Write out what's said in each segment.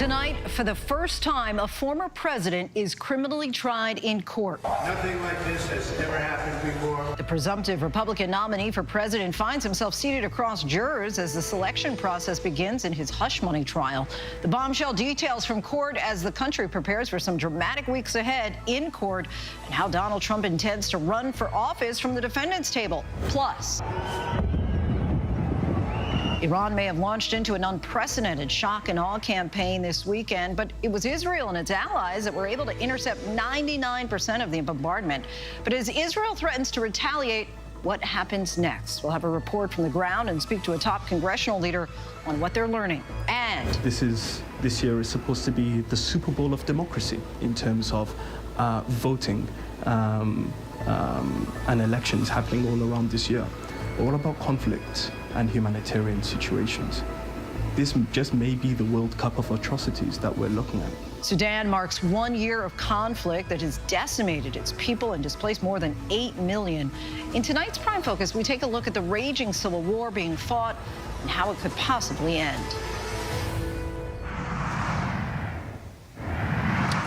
Tonight, for the first time, a former president is criminally tried in court. Nothing like this has ever happened before. The presumptive Republican nominee for president finds himself seated across jurors as the selection process begins in his hush money trial. The bombshell details from court as the country prepares for some dramatic weeks ahead in court, and how Donald Trump intends to run for office from the defendant's table. Plus, Iran may have launched into an unprecedented shock and awe campaign this weekend, but it was Israel and its allies that were able to intercept 99% of the bombardment. But as Israel threatens to retaliate, what happens next? We'll have a report from the ground and speak to a top congressional leader on what they're learning. And this year is supposed to be the Super Bowl of democracy in terms of voting and elections happening all around this year. All about conflict and humanitarian situations. This just may be the World Cup of atrocities that we're looking at. Sudan marks 1 year of conflict that has decimated its people and displaced more than 8 million. In tonight's Prime Focus, we take a look at the raging civil war being fought and how it could possibly end.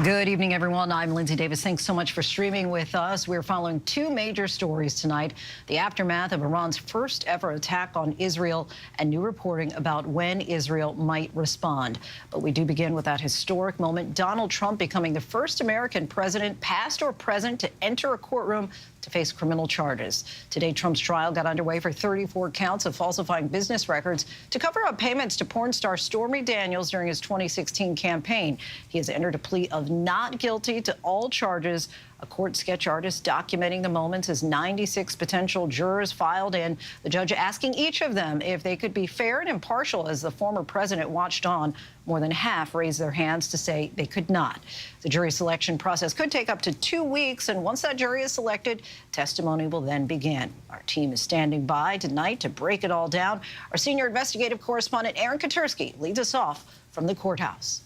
Good evening, everyone. I'm Lindsay Davis. Thanks so much for streaming with us. We're following two major stories tonight: the aftermath of Iran's first ever attack on Israel and new reporting about when Israel might respond. But we do begin with that historic moment: Donald Trump becoming the first American president, past or present, to enter a courtroom to face criminal charges. Today, Trump's trial got underway for 34 counts of falsifying business records to cover up payments to porn star Stormy Daniels during his 2016 campaign. He has entered a plea of not guilty to all charges. A court sketch artist documenting the moments as 96 potential jurors filed in, the judge asking each of them if they could be fair and impartial as the former president watched on. More than half raised their hands to say they could not. The jury selection process could take up to 2 weeks, and once that jury is selected, testimony will then begin. Our team is standing by tonight to break it all down. Our senior investigative correspondent, Aaron Katersky, leads us off from the courthouse.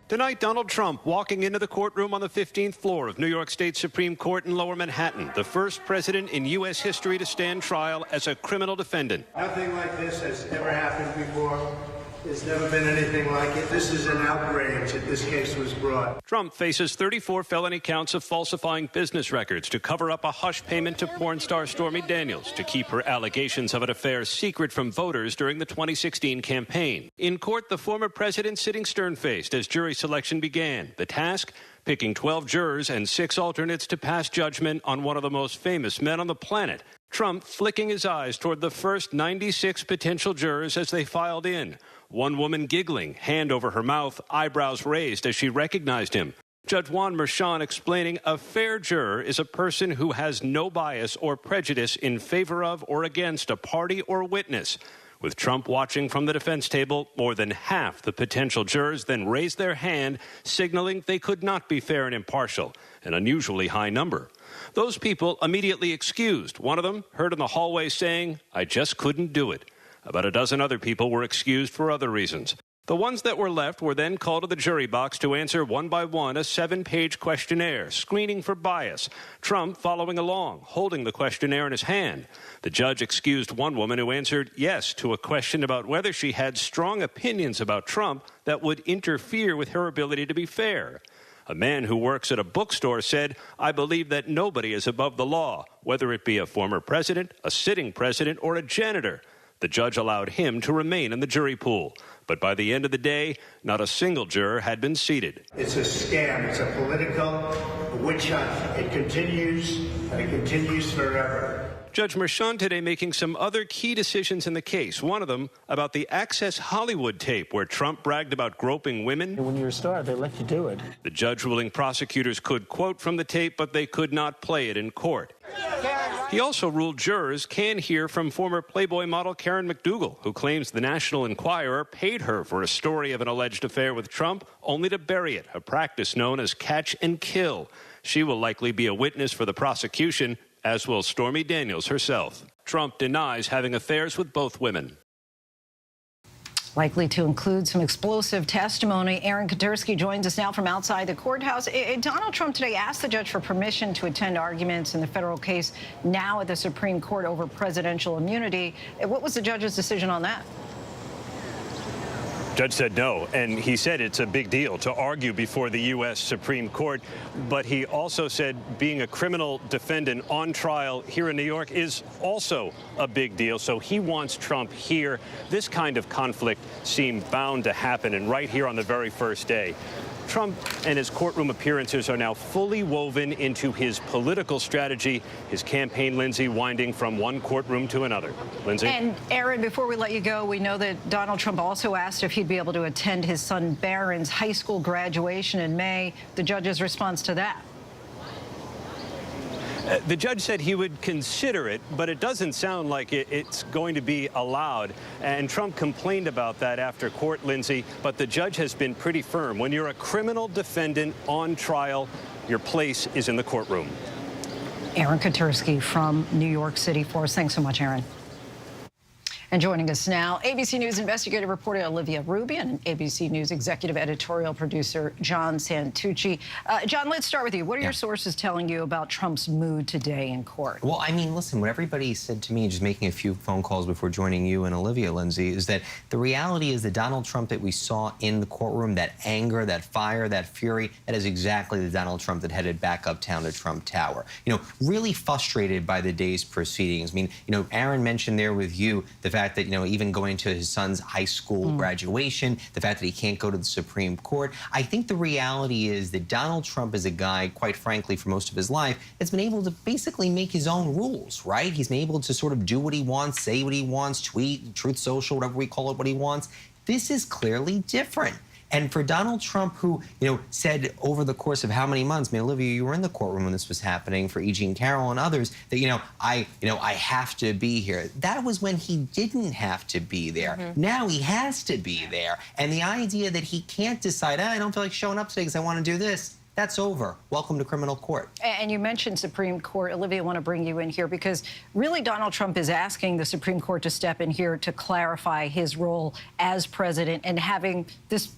Tonight, Donald Trump walking into the courtroom on the 15th floor of New York State Supreme Court in Lower Manhattan, the first president in U.S. history to stand trial as a criminal defendant. Nothing like this has ever happened before. There's never been anything like it. This is an outrage that this case was brought. Trump faces 34 felony counts of falsifying business records to cover up a hush payment to porn star Stormy Daniels to keep her allegations of an affair secret from voters during the 2016 campaign. In court, the former president sitting stern-faced as jury selection began. The task? Picking 12 jurors and 6 alternates to pass judgment on one of the most famous men on the planet. Trump flicking his eyes toward the first 96 potential jurors as they filed in. One woman giggling, hand over her mouth, eyebrows raised as she recognized him. Judge Juan Merchan explaining a fair juror is a person who has no bias or prejudice in favor of or against a party or witness. With Trump watching from the defense table, more than half the potential jurors then raised their hand, signaling they could not be fair and impartial, an unusually high number. Those people immediately excused. One of them heard in the hallway saying, "I just couldn't do it." About a dozen other people were excused for other reasons. The ones that were left were then called to the jury box to answer one by one a 7-page questionnaire, screening for bias. Trump following along, holding the questionnaire in his hand. The judge excused one woman who answered yes to a question about whether she had strong opinions about Trump that would interfere with her ability to be fair. A man who works at a bookstore said, "I believe that nobody is above the law, whether it be a former president, a sitting president, or a janitor." The judge allowed him to remain in the jury pool. But by the end of the day, not a single juror had been seated. It's a scam. It's a political witch hunt. It continues, and it continues forever. Judge Merchan today making some other key decisions in the case. One of them about the Access Hollywood tape where Trump bragged about groping women. When you're a star, they let you do it. The judge ruling prosecutors could quote from the tape, but they could not play it in court. He also ruled jurors can hear from former Playboy model Karen McDougal, who claims the National Enquirer paid her for a story of an alleged affair with Trump, only to bury it, a practice known as catch and kill. She will likely be a witness for the prosecution, as will Stormy Daniels herself. Trump denies having affairs with both women. Likely to include some explosive testimony. Aaron Katersky joins us now from outside the courthouse. Donald Trump today asked the judge for permission to attend arguments in the federal case now at the Supreme Court over presidential immunity. What was the judge's decision on that? Judge said no, and he said it's a big deal to argue before the U.S. Supreme Court, but he also said being a criminal defendant on trial here in New York is also a big deal, so he wants Trump here. This kind of conflict seemed bound to happen, and right here on the very first day. Trump and his courtroom appearances are now fully woven into his political strategy. His campaign, Lindsay, winding from one courtroom to another. Lindsay? And Aaron, before we let you go, we know that Donald Trump also asked if he'd be able to attend his son Barron's high school graduation in May. The judge's response to that? The judge said he would consider it, but it doesn't sound like it's going to be allowed. And Trump complained about that after court, Lindsay, but the judge has been pretty firm. When you're a criminal defendant on trial, your place is in the courtroom. Aaron Katersky from New York City for us. Thanks so much, Aaron. And joining us now, ABC News investigative reporter Olivia Rubin and ABC News executive editorial producer John Santucci. John, let's start with you. What are your sources telling you about Trump's mood today in court? Well, I mean, listen, what everybody said to me, just making a few phone calls before joining you and Olivia, Lindsay, is that the reality is the Donald Trump that we saw in the courtroom, that anger, that fire, that fury, that is exactly the Donald Trump that headed back uptown to Trump Tower. You know, really frustrated by the day's proceedings. I mean, you know, Aaron mentioned there with you the fact that, you know, even going to his son's high school graduation, the fact that he can't go to the Supreme Court. I think the reality is that Donald Trump is a guy, quite frankly, for most of his life, that's been able to basically make his own rules, right? He's been able to sort of do what he wants, say what he wants, tweet, Truth Social, whatever we call it, what he wants. This is clearly different. And for Donald Trump, who, you know, said over the course of how many months, I mean, Olivia, you were in the courtroom when this was happening, for E.G. and Carroll and others, that, I have to be here. That was when he didn't have to be there. Now he has to be there. And the idea that he can't decide, I don't feel like showing up today because I want to do this, that's over. Welcome to criminal court. And you mentioned Supreme Court. Olivia, I want to bring you in here because really Donald Trump is asking the Supreme Court to step in here to clarify his role as president and having this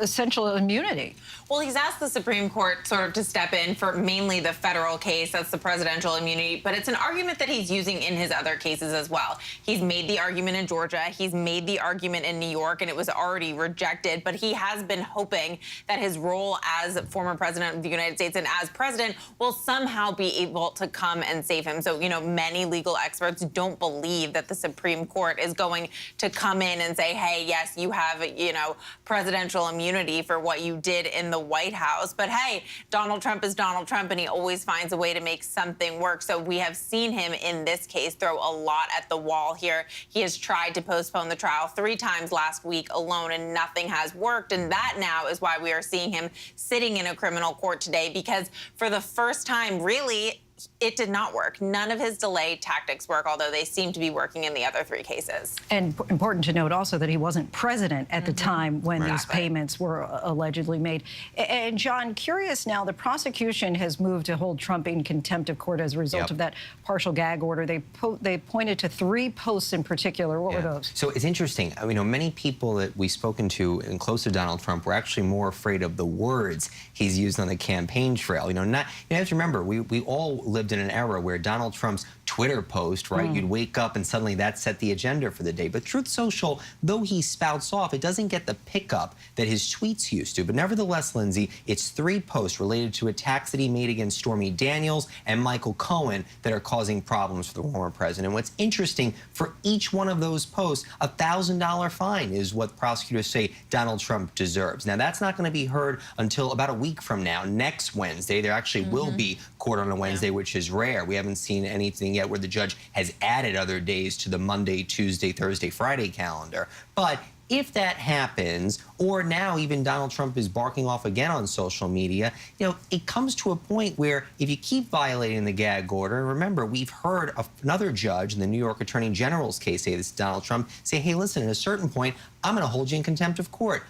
essential immunity. Well, he's asked the Supreme Court sort of to step in for mainly the federal case, that's the presidential immunity, but it's an argument that he's using in his other cases as well. He's made the argument in Georgia, he's made the argument in New York, and it was already rejected, but he has been hoping that his role as former president of the United States and as president will somehow be able to come and save him. So, you know, many legal experts don't believe that the Supreme Court is going to come in and say, hey, yes, you have, you know, presidential immunity for what you did in the White House. But hey, Donald Trump is Donald Trump, and he always finds a way to make something work. So we have seen him in this case throw a lot at the wall here. He has tried to postpone the trial 3 times last week alone, and nothing has worked. And that now is why we are seeing him sitting in a criminal court today, because for the first time, really, it did not work. None of his delay tactics work, although they seem to be working in the other 3 cases. And important to note also that he wasn't president at the time when these payments were allegedly made. And John, curious now, the prosecution has moved to hold Trump in contempt of court as a result of that partial gag order. They pointed to 3 posts in particular. What were those? So it's interesting. You know, many people that we've spoken to and close to Donald Trump were actually more afraid of the words he's used on the campaign trail. You have to remember, we all lived in an era where Donald Trump's Twitter post, right? You'd wake up and suddenly that set the agenda for the day. But Truth Social, though he spouts off, it doesn't get the pickup that his tweets used to. But nevertheless, Lindsay, it's 3 posts related to attacks that he made against Stormy Daniels and Michael Cohen that are causing problems for the former president. What's interesting, for each one of those posts, a $1,000 fine is what prosecutors say Donald Trump deserves. Now, that's not going to be heard until about a week from now, next Wednesday. There actually will be court on a Wednesday, which is rare. We haven't seen anything yet where the judge has added other days to the Monday, Tuesday, Thursday, Friday calendar. But if that happens, or now even Donald Trump is barking off again on social media, it comes to a point where if you keep violating the gag order, remember, we've heard another judge in the New York Attorney General's case say this to Donald Trump, say, hey, listen, at a certain point, I'm going to hold you in contempt of court.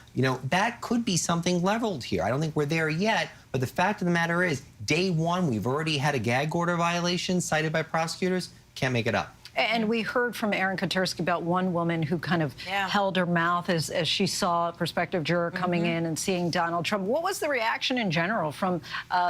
That could be something leveled here. I don't think we're there yet, but the fact of the matter is, day 1, we've already had a gag order violation cited by prosecutors. Can't make it up. And we heard from Aaron Katersky about one woman who kind of held her mouth as she saw a prospective juror coming in and seeing Donald Trump. What was the reaction in general from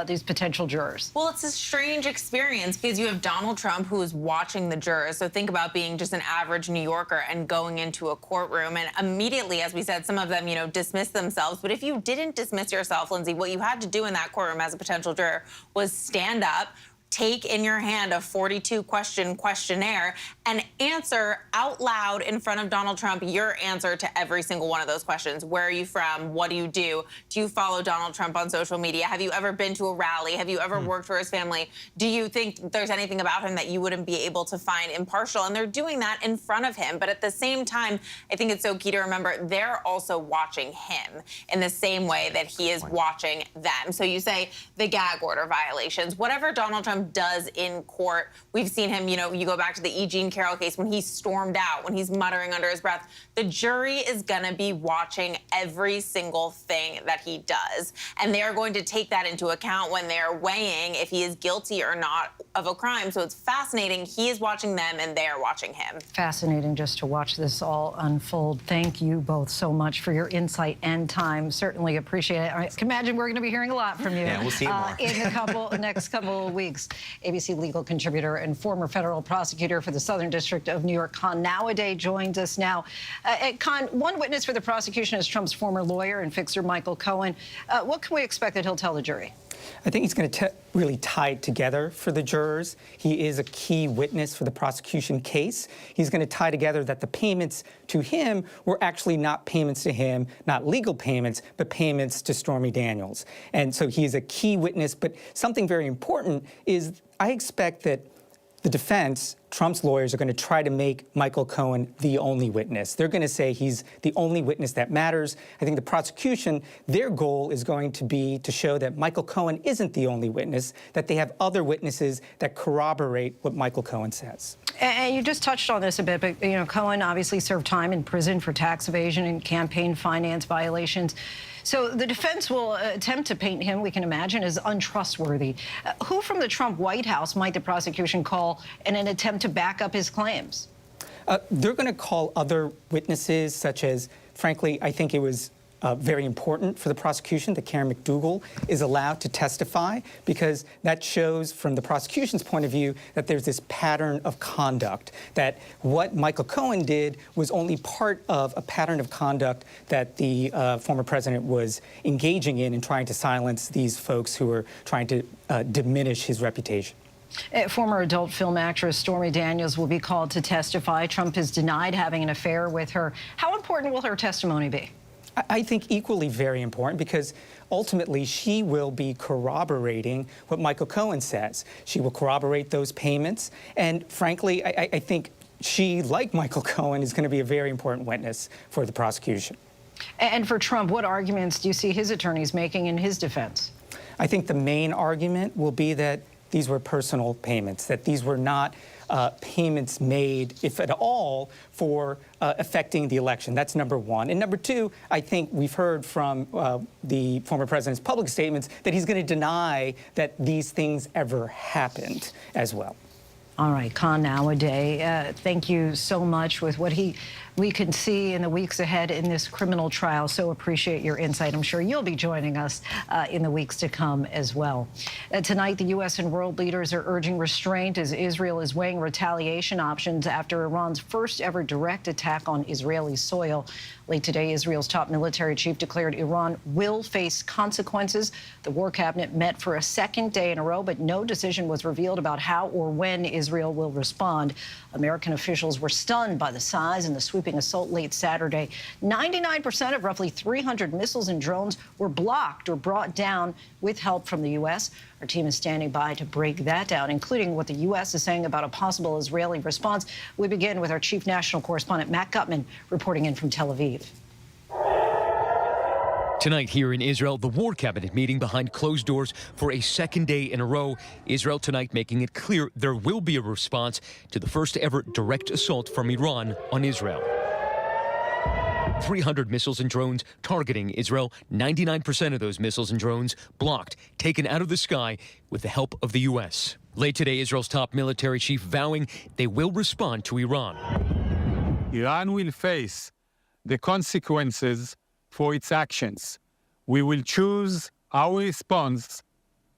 these potential jurors? Well, it's a strange experience because you have Donald Trump who is watching the jurors. So think about being just an average New Yorker and going into a courtroom, and immediately, as we said, some of them, dismiss themselves. But if you didn't dismiss yourself, Lindsay, what you had to do in that courtroom as a potential juror was stand up, take in your hand a 42-question questionnaire and answer out loud in front of Donald Trump your answer to every single one of those questions. Where are you from? What do you do? Do you follow Donald Trump on social media? Have you ever been to a rally? Have you ever worked for his family? Do you think there's anything about him that you wouldn't be able to find impartial? And they're doing that in front of him. But at the same time, I think it's so key to remember they're also watching him in the same way that he is watching them. So you say the gag order violations, whatever Donald Trump does in court. We've seen him, you go back to the E. Jean Carroll case when he stormed out, when he's muttering under his breath. The jury is going to be watching every single thing that he does. And they are going to take that into account when they're weighing if he is guilty or not of a crime. So it's fascinating. He is watching them and they are watching him. Fascinating just to watch this all unfold. Thank you both so much for your insight and time. Certainly appreciate it. I can imagine we're going to be hearing a lot from you. Yeah, we'll see more. In the next couple of weeks. ABC legal contributor and former federal prosecutor for the Southern District of New York, Con Nowaday, joins us now. Con, one witness for the prosecution is Trump's former lawyer and fixer, Michael Cohen. What can we expect that he'll tell the jury? I think he's going to really tie it together for the jurors. He is a key witness for the prosecution case. He's going to tie together that the payments to him were actually not payments to him, not legal payments, but payments to Stormy Daniels. And so he is a key witness. But something very important is I expect that the defense, Trump's lawyers, are going to try to make Michael Cohen the only witness. They're going to say he's the only witness that matters. I think the prosecution, their goal is going to be to show that Michael Cohen isn't the only witness, that they have other witnesses that corroborate what Michael Cohen says. And you just touched on this a bit, but Cohen obviously served time in prison for tax evasion and campaign finance violations. So the defense will attempt to paint him, we can imagine, as untrustworthy. Who from the Trump White House might the prosecution call in an attempt to back up his claims? They're going to call other witnesses, such as, frankly, I think it was very important for the prosecution that Karen McDougal is allowed to testify, because that shows from the prosecution's point of view that there's this pattern of conduct, that what Michael Cohen did was only part of a pattern of conduct that the former president was engaging in trying to silence these folks who were trying to diminish his reputation. Former adult film actress Stormy Daniels will be called to testify. Trump has denied having an affair with her. How important will her testimony be? I think equally very important, because ultimately she will be corroborating what Michael Cohen says. She will corroborate those payments. And frankly, I think she, like Michael Cohen, is going to be a very important witness for the prosecution. And for Trump, what arguments do you see his attorneys making in his defense? I think the main argument will be that these were personal payments, that these were not payments made, if at all, for affecting the election. That's number one. And number two, I think we've heard from the former president's public statements that he's going to deny that these things ever happened as well. All right, Con Nowaday, thank you so much with what we can see in the weeks ahead in this criminal trial. So appreciate your insight. I'm sure you'll be joining us in the weeks to come as well. Tonight, the U.S. and world leaders are urging restraint as Israel is weighing retaliation options after Iran's first ever direct attack on Israeli soil. Late today, Israel's top military chief declared Iran will face consequences. The war cabinet met for a second day in a row, but no decision was revealed about how or when Israel will respond. American officials were stunned by the size and the sweeping assault late Saturday. 99% of roughly 300 missiles and drones were blocked or brought down with help from the U.S. Our team is standing by to break that down, including what the U.S. is saying about a possible Israeli response. We begin with our chief national correspondent, Matt Gutman, reporting in from Tel Aviv. Tonight here in Israel, the war cabinet meeting behind closed doors for a second day in a row. Israel tonight making it clear there will be a response to the first ever direct assault from Iran on Israel. 300 missiles and drones targeting Israel. 99% of those missiles and drones blocked, taken out of the sky with the help of the U.S. Late today, Israel's top military chief vowing they will respond to Iran. Iran will face the consequences for its actions. We will choose our response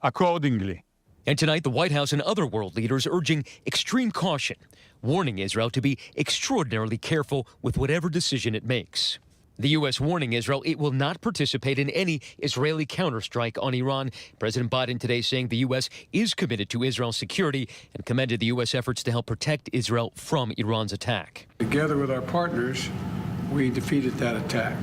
accordingly. And tonight, the White House and other world leaders urging extreme caution, warning Israel to be extraordinarily careful with whatever decision it makes. The U.S. warning Israel it will not participate in any Israeli counterstrike on Iran. President Biden today saying the U.S. is committed to Israel's security and commended the U.S. efforts to help protect Israel from Iran's attack. Together with our partners, we defeated that attack.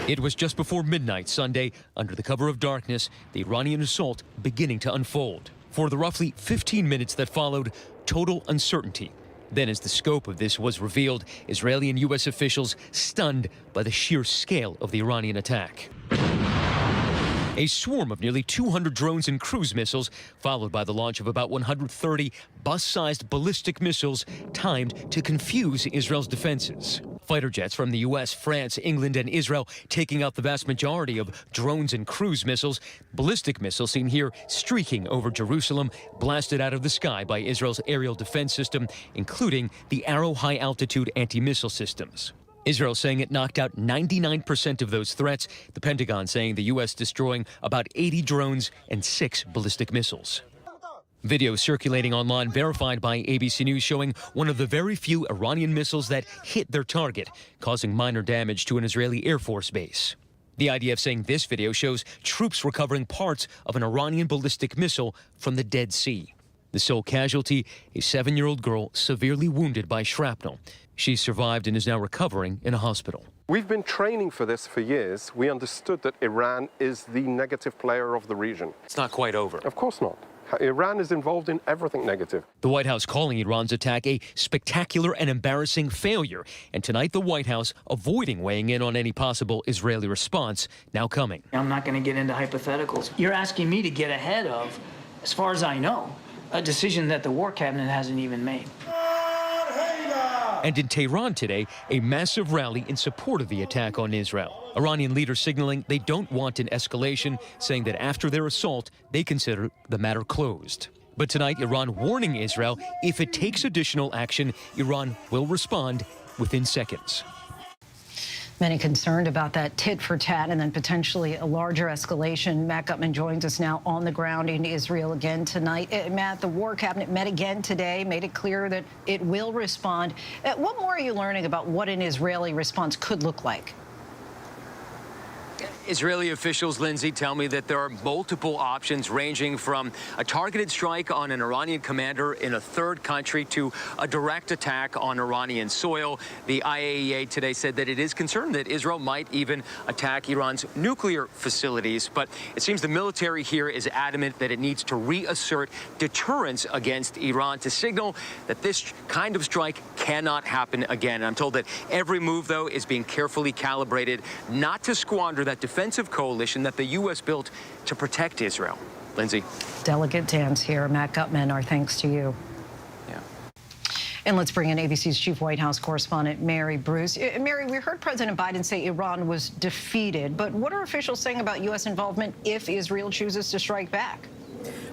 It was just before midnight Sunday, under the cover of darkness, the Iranian assault beginning to unfold. For the roughly 15 minutes that followed, total uncertainty. Then, as the scope of this was revealed, Israeli and U.S. officials stunned by the sheer scale of the Iranian attack. A swarm of nearly 200 drones and cruise missiles, followed by the launch of about 130 bus-sized ballistic missiles timed to confuse Israel's defenses. Fighter jets from the U.S., France, England, and Israel taking out the vast majority of drones and cruise missiles. Ballistic missiles seen here streaking over Jerusalem, blasted out of the sky by Israel's aerial defense system, including the Arrow high-altitude anti-missile systems. Israel saying it knocked out 99% of those threats. The Pentagon saying the U.S. destroying about 80 drones and 6 ballistic missiles. Video circulating online verified by ABC News showing one of the very few Iranian missiles that hit their target, causing minor damage to an Israeli Air Force base. The IDF saying this video shows troops recovering parts of an Iranian ballistic missile from the Dead Sea. The sole casualty, a 7-year-old girl severely wounded by shrapnel. She survived and is now recovering in a hospital. We've been training for this for years. We understood that Iran is the negative player of the region. It's not quite over. Of course not. Iran is involved in everything negative. The White House calling Iran's attack a spectacular and embarrassing failure. And tonight, the White House avoiding weighing in on any possible Israeli response now coming. I'm not going to get into hypotheticals. You're asking me to get ahead of, as far as I know, a decision that the War Cabinet hasn't even made. And in Tehran today, a massive rally in support of the attack on Israel. Iranian leaders signaling they don't want an escalation, saying that after their assault, they consider the matter closed. But tonight, Iran warning Israel if it takes additional action, Iran will respond within seconds. Many concerned about that tit for tat and then potentially a larger escalation. Matt Gutman joins us now on the ground in Israel again tonight. Matt, the War Cabinet met again today, made it clear that it will respond. What more are you learning about what an Israeli response could look like? Israeli officials, Lindsay, tell me that there are multiple options ranging from a targeted strike on an Iranian commander in a third country to a direct attack on Iranian soil. The IAEA today said that it is concerned that Israel might even attack Iran's nuclear facilities. But it seems the military here is adamant that it needs to reassert deterrence against Iran to signal that this kind of strike cannot happen again. I'm told that every move, though, is being carefully calibrated not to squander that defensive coalition that the U.S. built to protect Israel. Lindsay. Delicate dance here. Matt Gutman, our thanks to you. Yeah. And let's bring in ABC's chief White House correspondent, Mary Bruce. Mary, we heard President Biden say Iran was defeated, but what are officials saying about U.S. involvement if Israel chooses to strike back?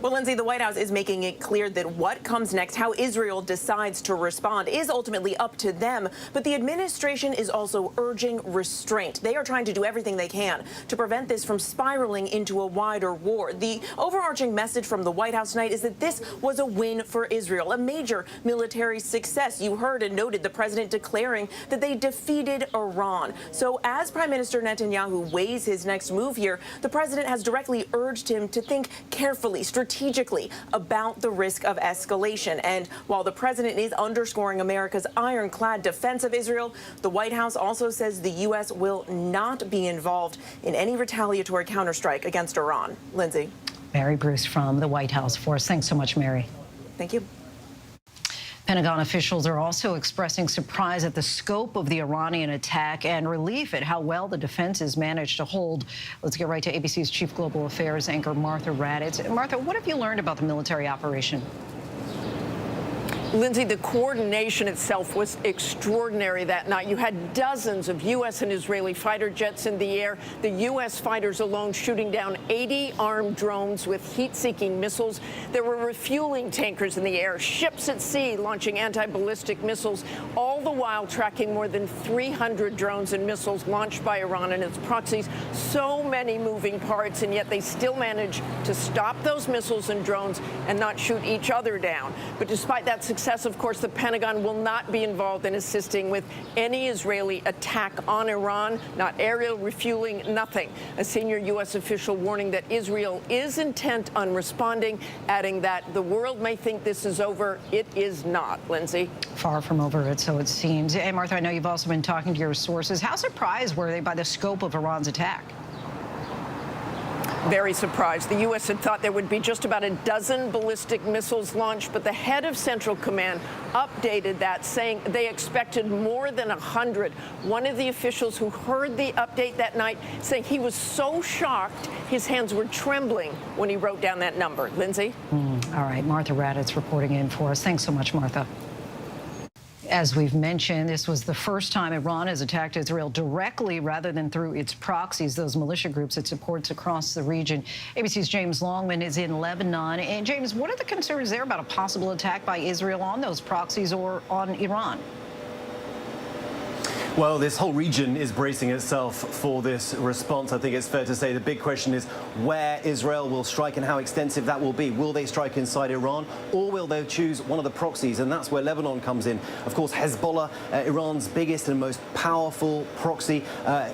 Well, Lindsay, the White House is making it clear that what comes next, how Israel decides to respond, is ultimately up to them. But the administration is also urging restraint. They are trying to do everything they can to prevent this from spiraling into a wider war. The overarching message from the White House tonight is that this was a win for Israel, a major military success. You heard and noted the president declaring that they defeated Iran. So as Prime Minister Netanyahu weighs his next move here, the president has directly urged him to think carefully, strategically about the risk of escalation. And while the president is underscoring America's ironclad defense of Israel, the White House also says the U.S. will not be involved in any retaliatory counterstrike against Iran. Lindsay. Mary Bruce from the White House for us. Thanks so much, Mary. Thank you. Pentagon officials are also expressing surprise at the scope of the Iranian attack and relief at how well the defenses managed to hold. Let's get right to ABC's Chief Global Affairs anchor, Martha Raddatz. Martha, what have you learned about the military operation? Lindsay, the coordination itself was extraordinary that night. You had dozens of U.S. and Israeli fighter jets in the air, the U.S. fighters alone shooting down 80 armed drones with heat-seeking missiles. There were refueling tankers in the air, ships at sea launching anti-ballistic missiles, all the while tracking more than 300 drones and missiles launched by Iran and its proxies. So many moving parts, and yet they still managed to stop those missiles and drones and not shoot each other down. But despite that success, of course, the Pentagon will not be involved in assisting with any Israeli attack on Iran, not aerial refueling, nothing. A senior U.S. official warning that Israel is intent on responding, adding that the world may think this is over. It is not. Lindsay? Far from over, so it seems. Hey, Martha, I know you've also been talking to your sources. How surprised were they by the scope of Iran's attack? Very surprised. The U.S. had thought there would be just about a dozen ballistic missiles launched, but the head of Central Command updated that, saying they expected more than 100. One of the officials who heard the update that night saying he was so shocked his hands were trembling when he wrote down that number. Lindsay? All right, Martha Raddatz reporting in for us. Thanks so much, Martha. As we've mentioned, this was the first time Iran has attacked Israel directly rather than through its proxies, those militia groups it supports across the region. ABC's James Longman is in Lebanon. And James, what are the concerns there about a possible attack by Israel on those proxies or on Iran? Well, this whole region is bracing itself for this response. I think it's fair to say the big question is where Israel will strike and how extensive that will be. Will they strike inside Iran, or will they choose one of the proxies? And that's where Lebanon comes in. Of course, Hezbollah, Iran's biggest and most powerful proxy,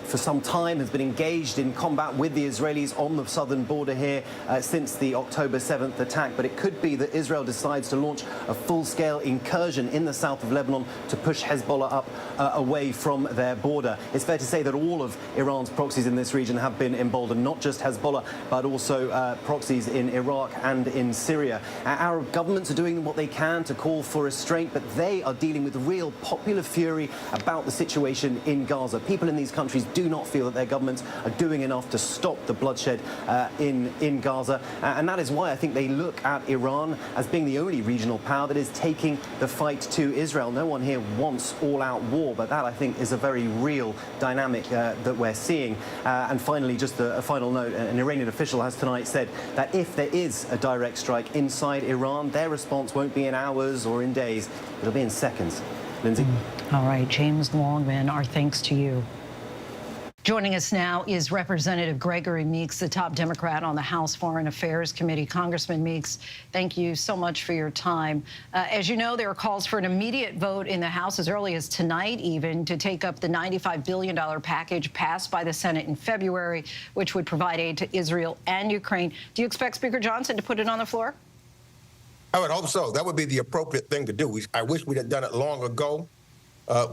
for some time has been engaged in combat with the Israelis on the southern border here since the October 7th attack. But it could be that Israel decides to launch a full-scale incursion in the south of Lebanon to push Hezbollah up away from their border. It's fair to say that all of Iran's proxies in this region have been emboldened, not just Hezbollah, but also proxies in Iraq and in Syria. Arab governments are doing what they can to call for restraint, but they are dealing with real popular fury about the situation in Gaza. People in these countries do not feel that their governments are doing enough to stop the bloodshed in Gaza. And that is why I think they look at Iran as being the only regional power that is taking the fight to Israel. No one here wants all-out war, but that, I think, is a very real dynamic that we're seeing. And finally, just a final note, an Iranian official has tonight said that if there is a direct strike inside Iran, their response won't be in hours or in days, it'll be in seconds. Lindsay? All right, James Longman, our thanks to you. Joining us now is Representative Gregory Meeks, the top Democrat on the House Foreign Affairs Committee. Congressman Meeks, thank you so much for your time. As you know, there are calls for an immediate vote in the House as early as tonight even to take up the $95 billion package passed by the Senate in February, which would provide aid to Israel and Ukraine. Do you expect Speaker Johnson to put it on the floor? I would hope so. That would be the appropriate thing to do. I wish we'd have done it long ago.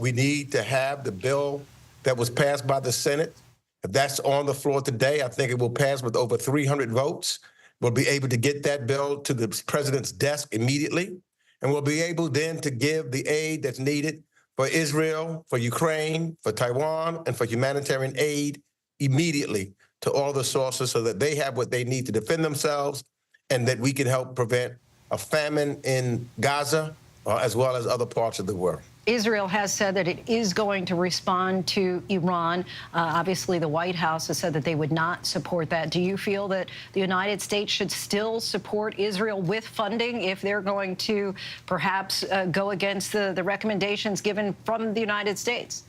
We need to have the bill that was passed by the Senate. If that's on the floor today, I think it will pass with over 300 votes. We'll be able to get that bill to the president's desk immediately, and we'll be able then to give the aid that's needed for Israel, for Ukraine, for Taiwan, and for humanitarian aid immediately to all the sources so that they have what they need to defend themselves and that we can help prevent a famine in Gaza as well as other parts of the world. Israel has said that it is going to respond to Iran. Obviously, the White House has said that they would not support that. Do you feel that the United States should still support Israel with funding if they're going to perhaps go against the recommendations given from the United States?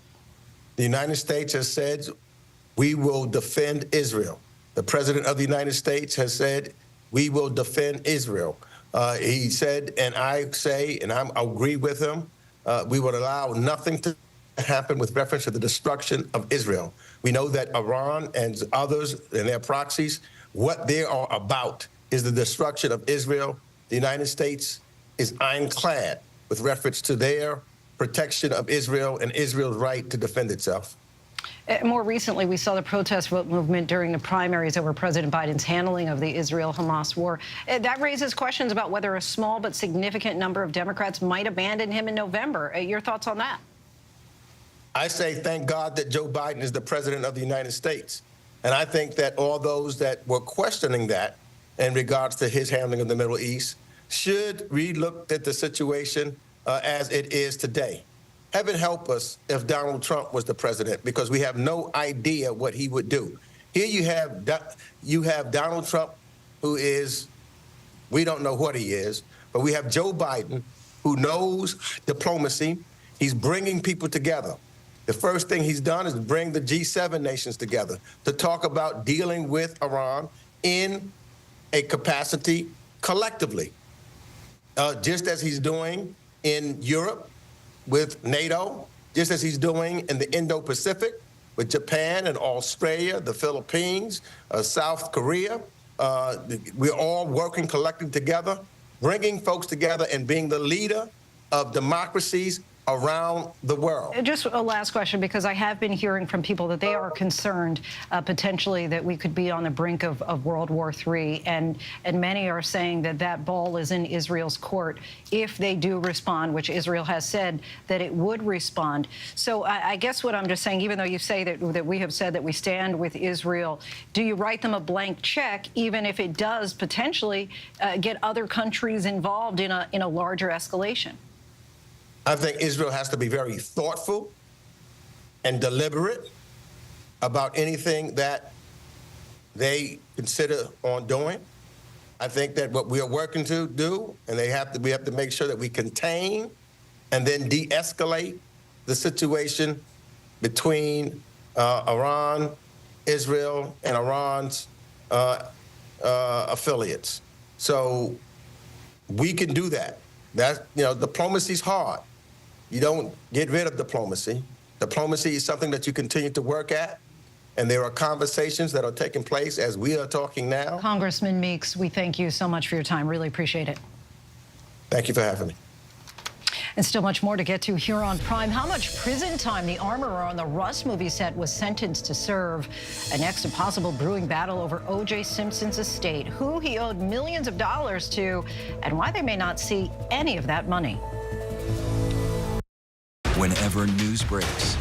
The United States has said we will defend Israel. The President of the United States has said we will defend Israel. He said, and I say, and I agree with him, we would allow nothing to happen with reference to the destruction of Israel. We know that Iran and others and their proxies, what they are about is the destruction of Israel. The United States is ironclad with reference to their protection of Israel and Israel's right to defend itself. More recently, we saw the protest vote movement during the primaries over President Biden's handling of the Israel-Hamas war. That raises questions about whether a small but significant number of Democrats might abandon him in November. Your thoughts on that? I say thank God that Joe Biden is the president of the United States. And I think that all those that were questioning that in regards to his handling of the Middle East should relook at the situation as it is today. Heaven help us if Donald Trump was the president, because we have no idea what he would do. Here you have Donald Trump, who is, we don't know what he is, but we have Joe Biden, who knows diplomacy. He's bringing people together. The first thing he's done is bring the G7 nations together to talk about dealing with Iran in a capacity collectively, just as he's doing in Europe with NATO, just as he's doing in the Indo-Pacific with Japan and Australia, the Philippines, South Korea. We're all working collectively together, bringing folks together and being the leader of democracies around the world. Just a last question, because I have been hearing from people that they are concerned potentially that we could be on the brink of World War III, and many are saying that that ball is in Israel's court if they do respond, which Israel has said that it would respond. So I guess what I'm just saying, even though you say that we have said that we stand with Israel, do you write them a blank check, even if it does potentially get other countries involved in a larger escalation? I think Israel has to be very thoughtful and deliberate about anything that they consider on doing. I think that what we are working to do, and we have to make sure that we contain and then de-escalate the situation between Iran, Israel, and Iran's affiliates. So we can do that. Diplomacy's hard. You don't get rid of diplomacy. Diplomacy is something that you continue to work at, and there are conversations that are taking place as we are talking now. Congressman Meeks, we thank you so much for your time. Really appreciate it. Thank you for having me. And still much more to get to here on Prime. How much prison time the armorer on the Rust movie set was sentenced to serve. And next, a possible brewing battle over O.J. Simpson's estate, who he owed millions of dollars to, and why they may not see any of that money. Whenever news breaks.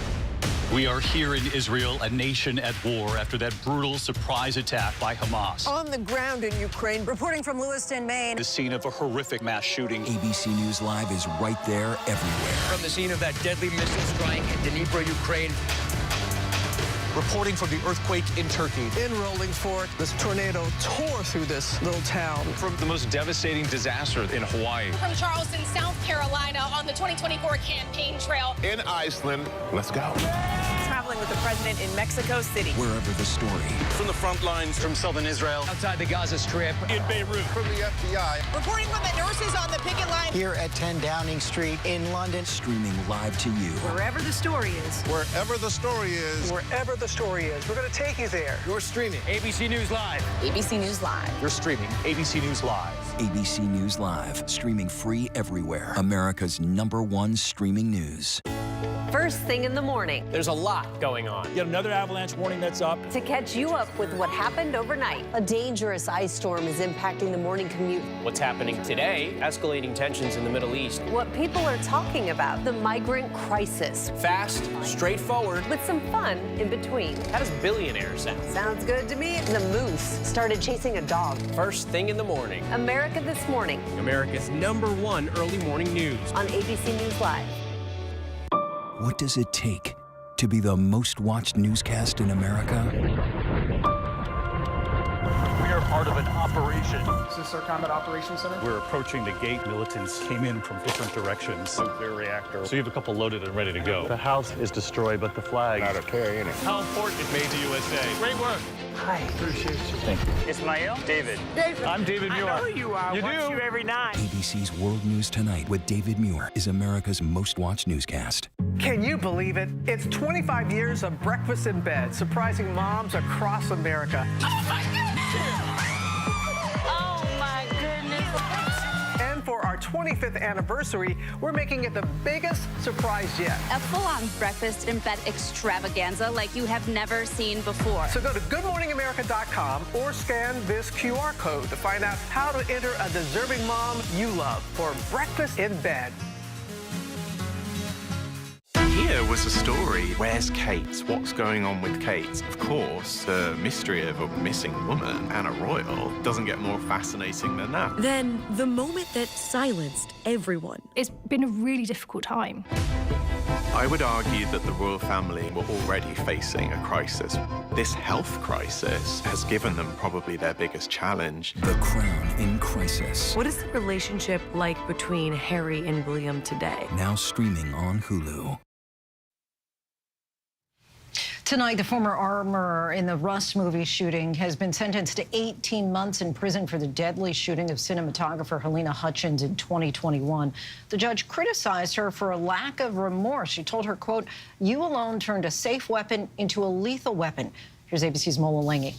We are here in Israel, a nation at war after that brutal surprise attack by Hamas. On the ground in Ukraine, reporting from Lewiston, Maine. The scene of a horrific mass shooting. ABC News Live is right there everywhere. From the scene of that deadly missile strike in Dnipro, Ukraine. Reporting from the earthquake in Turkey. In rolling forward, this tornado tore through this little town. From the most devastating disaster in Hawaii. From Charleston, South Carolina, on the 2024 campaign trail. In Iceland, let's go. Traveling with the president in Mexico City. Wherever the story. From the front lines, from southern Israel. Outside the Gaza Strip. In Beirut. From the FBI. Reporting from the nurses on the picket line. Here at 10 Downing Street in London. Streaming live to you. Wherever the story is. Wherever the story is. Wherever the story is. We're going to take you there. You're streaming. ABC News Live. ABC News Live. You're streaming ABC News Live. ABC News Live. Streaming free everywhere. America's #1 streaming news. First thing in the morning. There's a lot going on. Yet another avalanche warning that's up. To catch you up with what happened overnight. A dangerous ice storm is impacting the morning commute. What's happening today? Escalating tensions in the Middle East. What people are talking about. The migrant crisis. Fast, straightforward. With some fun in between. How does billionaire sound? Sounds good to me. The moose started chasing a dog. First thing in the morning. America This Morning. America's #1 early morning news. On ABC News Live. What does it take to be the most watched newscast in America? We are part of an operation. Is this our combat operations center? We're approaching the gate. Militants came in from different directions. Nuclear reactor. So you have a couple loaded and ready to go. The house is destroyed, but the flag. Not a tear in it. How important it made to USA. Great work. Hi. Appreciate you. Thank you. Ismail? David. David. I'm David Muir. I know you are. You Watch do. you every night. ABC's World News Tonight with David Muir is America's most watched newscast. Can you believe it? It's 25 years of breakfast in bed, surprising moms across America. Oh, my goodness. Oh, my goodness. And for our 25th anniversary, we're making it the biggest surprise yet. A full-on breakfast in bed extravaganza like you have never seen before. So go to goodmorningamerica.com or scan this QR code to find out how to enter a deserving mom you love for breakfast in bed. Here was a story. Where's Kate? What's going on with Kate? Of course, the mystery of a missing woman, Anna Royal, doesn't get more fascinating than that. Then the moment that silenced everyone. It's been a really difficult time. I would argue that the royal family were already facing a crisis. This health crisis has given them probably their biggest challenge. The Crown in Crisis. What is the relationship like between Harry and William today? Now streaming on Hulu. Tonight, the former armorer in the Rust movie shooting has been sentenced to 18 months in prison for the deadly shooting of cinematographer Helena Hutchins in 2021. The judge criticized her for a lack of remorse. She told her, quote, "You alone turned a safe weapon into a lethal weapon." Here's ABC's Mola Lengi.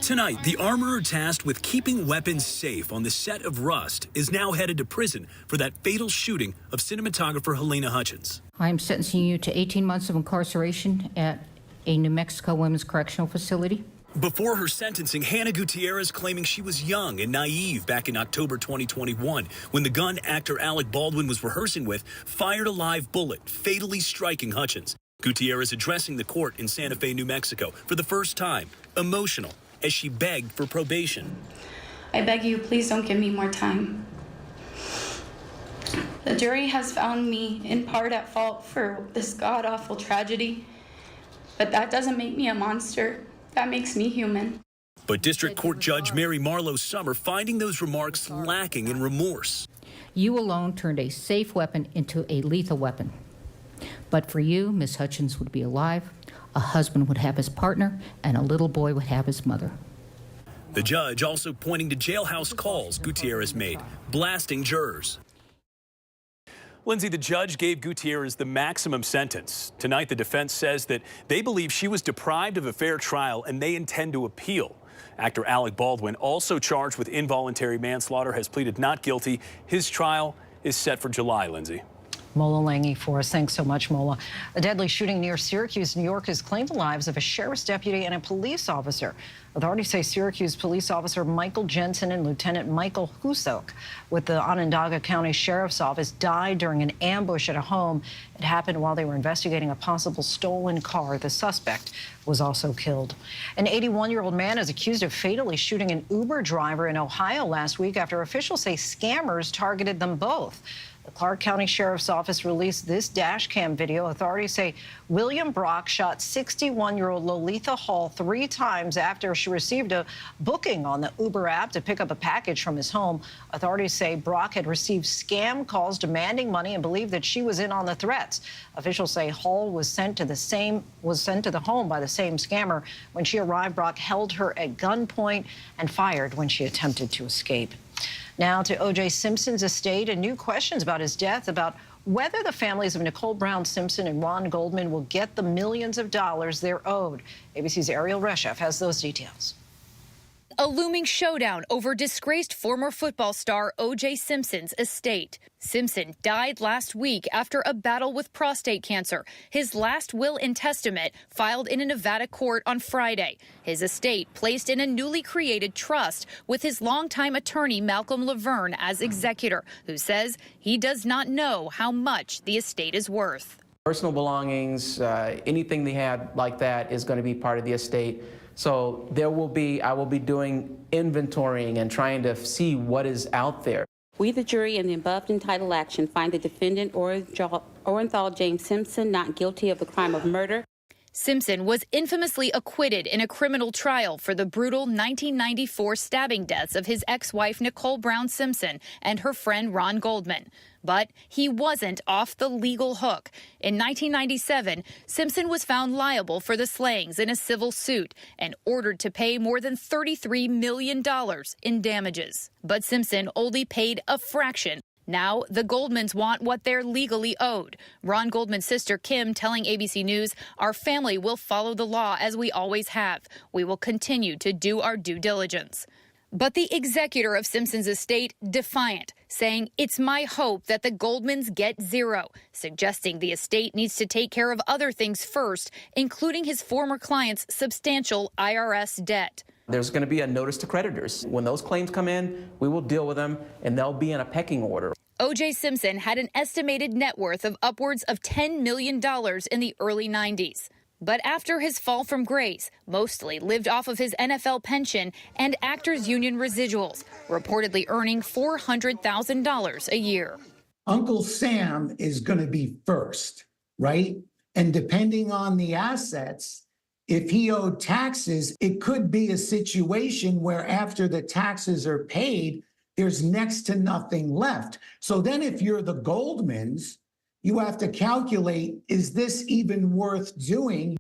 Tonight, the armorer tasked with keeping weapons safe on the set of Rust is now headed to prison for that fatal shooting of cinematographer Helena Hutchins. I am sentencing you to 18 months of incarceration at a New Mexico women's correctional facility. Before her sentencing, Hannah Gutierrez claiming she was young and naive back in October 2021 when the gun actor Alec Baldwin was rehearsing with fired a live bullet, fatally striking Hutchins. Gutierrez addressing the court in Santa Fe, New Mexico for the first time, emotional, as she begged for probation. I beg you, please don't give me more time. The jury has found me in part at fault for this god-awful tragedy, but that doesn't make me a monster. That makes me human. But District Court Judge Mary Marlowe Summer finding those remarks lacking in remorse. You alone turned a safe weapon into a lethal weapon. But for you, Miss Hutchins would be alive, a husband would have his partner, and a little boy would have his mother. The judge also pointing to jailhouse calls Gutierrez made, blasting jurors. Lindsay, the judge gave Gutierrez the maximum sentence. Tonight, the defense says that they believe she was deprived of a fair trial and they intend to appeal. Actor Alec Baldwin, also charged with involuntary manslaughter, has pleaded not guilty. His trial is set for July, Lindsay. Mola Lengi for us. Thanks so much, Mola. A deadly shooting near Syracuse, New York, has claimed the lives of a sheriff's deputy and a police officer. Authorities say Syracuse police officer Michael Jensen and Lieutenant Michael Husok with the Onondaga County Sheriff's Office died during an ambush at a home. It happened while they were investigating a possible stolen car. The suspect was also killed. An 81-year-old man is accused of fatally shooting an Uber driver in Ohio last week after officials say scammers targeted them both. The Clark County Sheriff's Office released this dash cam video. Authorities say William Brock shot 61-year-old Lolitha Hall 3 times after she received a booking on the Uber app to pick up a package from his home. Authorities say Brock had received scam calls demanding money and believed that she was in on the threats. Officials say Hall was sent to the home by the same scammer. When she arrived, Brock held her at gunpoint and fired when she attempted to escape. Now to O.J. Simpson's estate and new questions about his death, about whether the families of Nicole Brown Simpson and Ron Goldman will get the millions of dollars they're owed. ABC's Ariel Reshef has those details. A looming showdown over disgraced former football star O.J. Simpson's estate. Simpson died last week after a battle with prostate cancer. His last will and testament filed in a Nevada court on Friday. His estate placed in a newly created trust with his longtime attorney Malcolm Laverne as executor, who says he does not know how much the estate is worth. Personal belongings, anything they had like that is going to be part of the estate. So I will be doing inventorying and trying to see what is out there. We, the jury, in the above entitled action, find the defendant, Orenthal James Simpson, not guilty of the crime of murder. Simpson was infamously acquitted in a criminal trial for the brutal 1994 stabbing deaths of his ex-wife Nicole Brown Simpson and her friend Ron Goldman. But he wasn't off the legal hook. In 1997, Simpson was found liable for the slayings in a civil suit and ordered to pay more than $33 million in damages. But Simpson only paid a fraction. Now, the Goldmans want what they're legally owed. Ron Goldman's sister, Kim, telling ABC News, "Our family will follow the law as we always have. We will continue to do our due diligence." But the executor of Simpson's estate, defiant, saying, "It's my hope that the Goldmans get zero," suggesting the estate needs to take care of other things first, including his former client's substantial IRS debt. There's going to be a notice to creditors. When those claims come in, we will deal with them, and they'll be in a pecking order. O.J. Simpson had an estimated net worth of upwards of $10 million in the early 90s. But after his fall from grace, mostly lived off of his NFL pension and actors' union residuals, reportedly earning $400,000 a year. Uncle Sam is going to be first, right? And depending on the assets, if he owed taxes, it could be a situation where after the taxes are paid, there's next to nothing left. So then if you're the Goldmans, you have to calculate, is this even worth doing?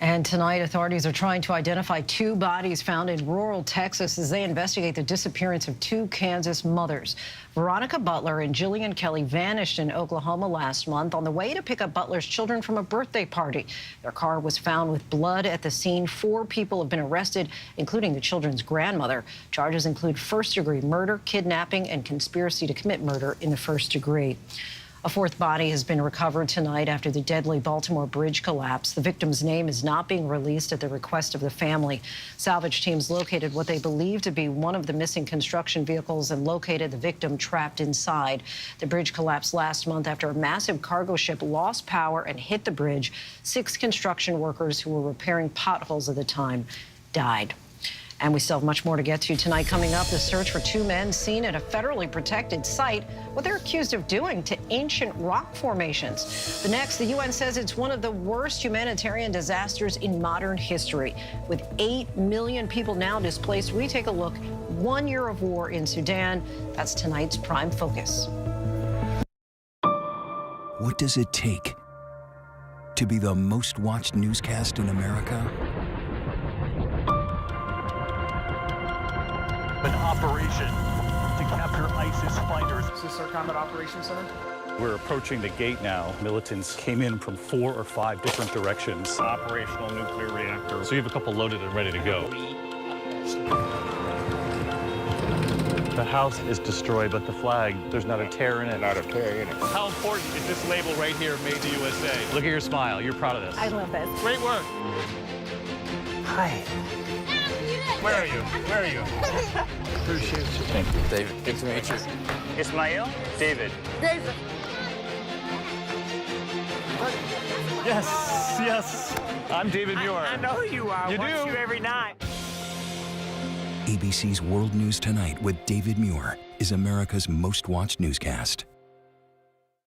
And tonight, authorities are trying to identify two bodies found in rural Texas as they investigate the disappearance of two Kansas mothers. Veronica Butler and Jillian Kelly vanished in Oklahoma last month on the way to pick up Butler's children from a birthday party. Their car was found with blood at the scene. 4 people have been arrested, including the children's grandmother. Charges include first-degree murder, kidnapping, and conspiracy to commit murder in the first degree. A 4th body has been recovered tonight after the deadly Baltimore bridge collapse. The victim's name is not being released at the request of the family. Salvage teams located what they believe to be one of the missing construction vehicles and located the victim trapped inside. The bridge collapsed last month after a massive cargo ship lost power and hit the bridge. 6 construction workers who were repairing potholes at the time died. And we still have much more to get to tonight. Coming up, the search for 2 men seen at a federally protected site, what they're accused of doing to ancient rock formations. The next, the UN says it's one of the worst humanitarian disasters in modern history. With 8 million people now displaced, we take a look. 1 year of war in Sudan. That's tonight's Prime Focus. What does it take to be the most watched newscast in America? An operation to capture ISIS fighters. Is this our Combat Operations Center? We're approaching the gate now. Militants came in from 4 or 5 different directions. Operational nuclear reactor. So you have a couple loaded and ready to go. The house is destroyed, but the flag, there's not a tear in it. Not a tear in it. How important is this label right here, Made in the USA? Look at your smile. You're proud of this. I love this. Great work. Hi. Where are you? Where are you? Appreciate you. Thank you, David. Good to meet you. Ismail? David. David. Yes, yes. I'm David Muir. I know who you are. You Watch do? you every night. ABC's World News Tonight with David Muir is America's most watched newscast.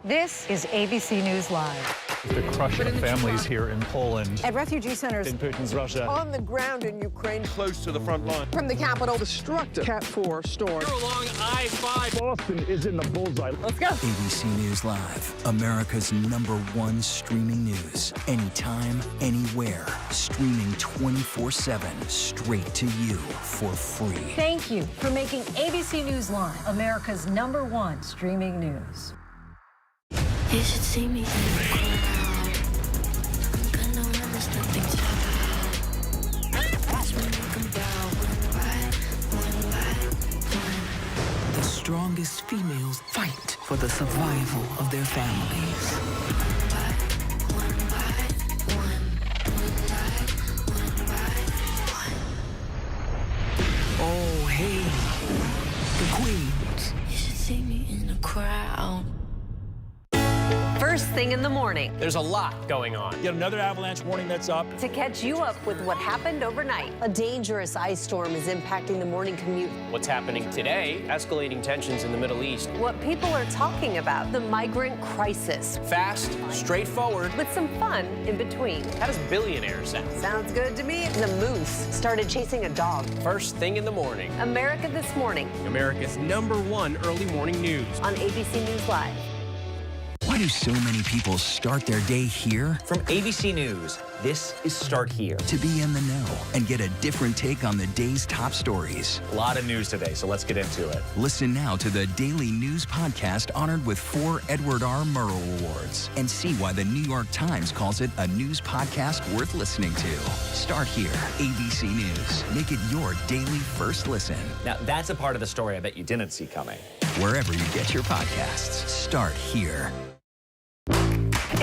This is ABC News Live. The crush of families here in Poland. At refugee centers In Putin's Russia. On the ground in Ukraine, Close to the front line. from the capital. destructive Cat 4 storm. You're along I-5. Boston is in the bullseye. Let's go. ABC News Live, America's #1 streaming news. Anytime, anywhere. Streaming 24/7, straight to you for free. Thank you for making ABC News Live America's #1 streaming news. You should see me in the crowd. Gonna run, there's nothing to Watch me make 'em bow one by one. The strongest females fight for the survival of their families. Oh, hey, the queens. You should see me in the crowd. First thing in the morning. There's a lot going on. Yet another avalanche warning that's up. To catch you up with what happened overnight. A dangerous ice storm is impacting the morning commute. What's happening today? Escalating tensions in the Middle East. What people are talking about, the migrant crisis. Fast, straightforward. With some fun in between. How does billionaire sound? Sounds good to me. The moose started chasing a dog. First thing in the morning. America This Morning. America's #1 early morning news. On ABC News Live. Why do so many people start their day here? From ABC News, this is Start Here. To be in the know and get a different take on the day's top stories. A lot of news today, so let's get into it. Listen now to the Daily News Podcast honored with 4 Edward R. Murrow Awards and see why the New York Times calls it a news podcast worth listening to. Start Here, ABC News. Make it your daily first listen. Now, that's a part of the story I bet you didn't see coming. Wherever you get your podcasts, Start Here.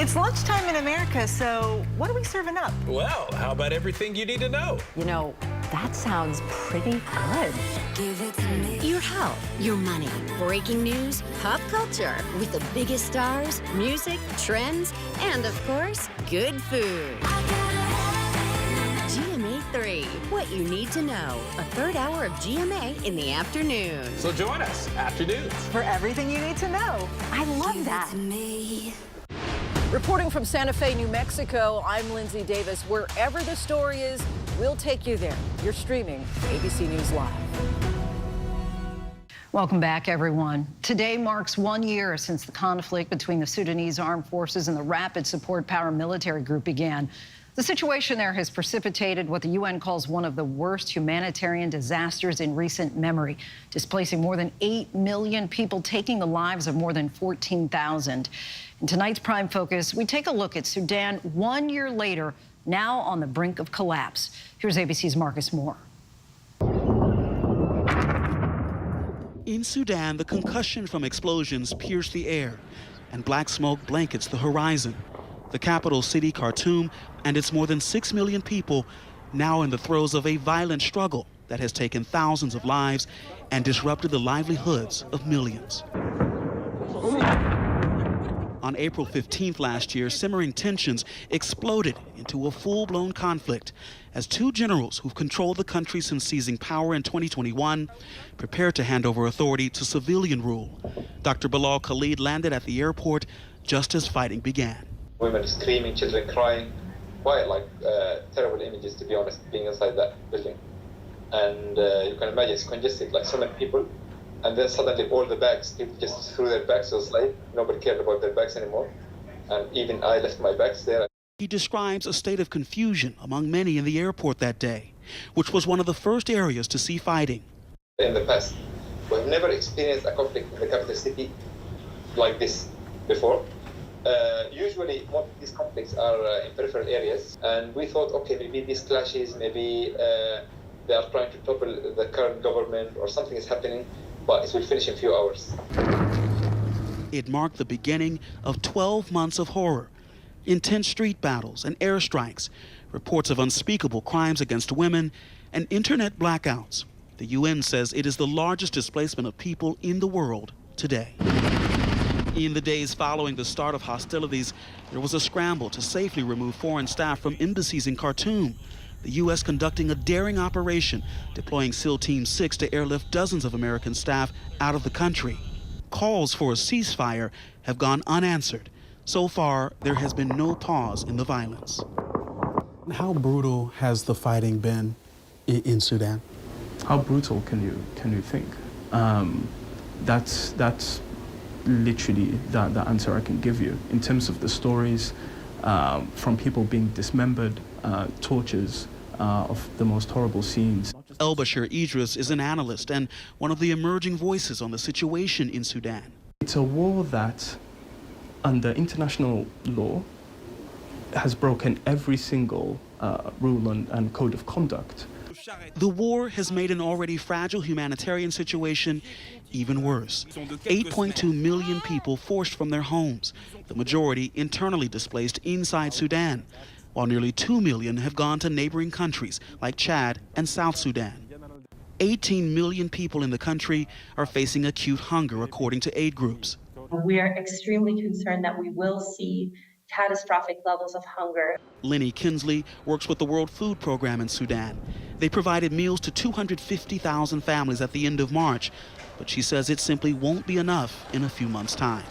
It's lunchtime in America, so what are we serving up? Well, how about everything you need to know? You know, that sounds pretty good. Give it to me. You your health, your money, breaking news, pop culture, with the biggest stars, music, trends, and of course, good food. GMA 3, what you need to know. A third hour of GMA in the afternoon. So join us, Afternoons. For everything you need to know. I love that. Reporting from Santa Fe, New Mexico, I'm Lindsay Davis. Wherever the story is, we'll take you there. You're streaming ABC News Live. Welcome back, everyone. Today marks 1 year since the conflict between the Sudanese armed forces and the Rapid Support Paramilitary Group began. The situation there has precipitated what the UN calls one of the worst humanitarian disasters in recent memory, displacing more than 8 million people, taking the lives of more than 14,000. In tonight's Prime Focus, we take a look at Sudan 1 year later, now on the brink of collapse. Here's ABC's Marcus Moore. In Sudan, the concussion from explosions pierced the air, and black smoke blankets the horizon. The capital city, Khartoum, and its more than 6 million people now in the throes of a violent struggle that has taken thousands of lives and disrupted the livelihoods of millions. On April 15th last year, simmering tensions exploded into a full-blown conflict as two generals who've controlled the country since seizing power in 2021 prepared to hand over authority to civilian rule. Dr. Bilal Khalid landed at the airport just as fighting began. Women screaming, children crying, quite terrible images, to be honest, being inside that building. And you can imagine it's congested, like so many people. And then suddenly all the bags, people just threw their bags to the slide. Nobody cared about their bags anymore. And even I left my bags there. He describes a state of confusion among many in the airport that day, which was one of the first areas to see fighting. In the past, we've never experienced a conflict in the capital city like this before. Usually, most of these conflicts are in peripheral areas, and we thought, okay, maybe these clashes, maybe they are trying to topple the current government or something is happening, but it will finish in a few hours. It marked the beginning of 12 months of horror, intense street battles and airstrikes, reports of unspeakable crimes against women, and internet blackouts. The UN says it is the largest displacement of people in the world today. In the days following the start of hostilities, there was a scramble to safely remove foreign staff from embassies in Khartoum. The U.S. conducting a daring operation, deploying SEAL Team 6 to airlift dozens of American staff out of the country. Calls for a ceasefire have gone unanswered. So far, there has been no pause in the violence. How brutal has the fighting been in Sudan? How brutal can you think? That's literally the answer I can give you. In terms of the stories, from people being dismembered, tortures of the most horrible scenes. El-Bashir Idris is an analyst and one of the emerging voices on the situation in Sudan. It's a war that, under international law, has broken every single rule and code of conduct. The war has made an already fragile humanitarian situation even worse. 8.2 million people forced from their homes, the majority internally displaced inside Sudan, while nearly 2 million have gone to neighboring countries like Chad and South Sudan. 18 million people in the country are facing acute hunger, according to aid groups. We are extremely concerned that we will see catastrophic levels of hunger. Lenny Kinsley works with the World Food Program in Sudan. They provided meals to 250,000 families at the end of March, but she says it simply won't be enough in a few months' time.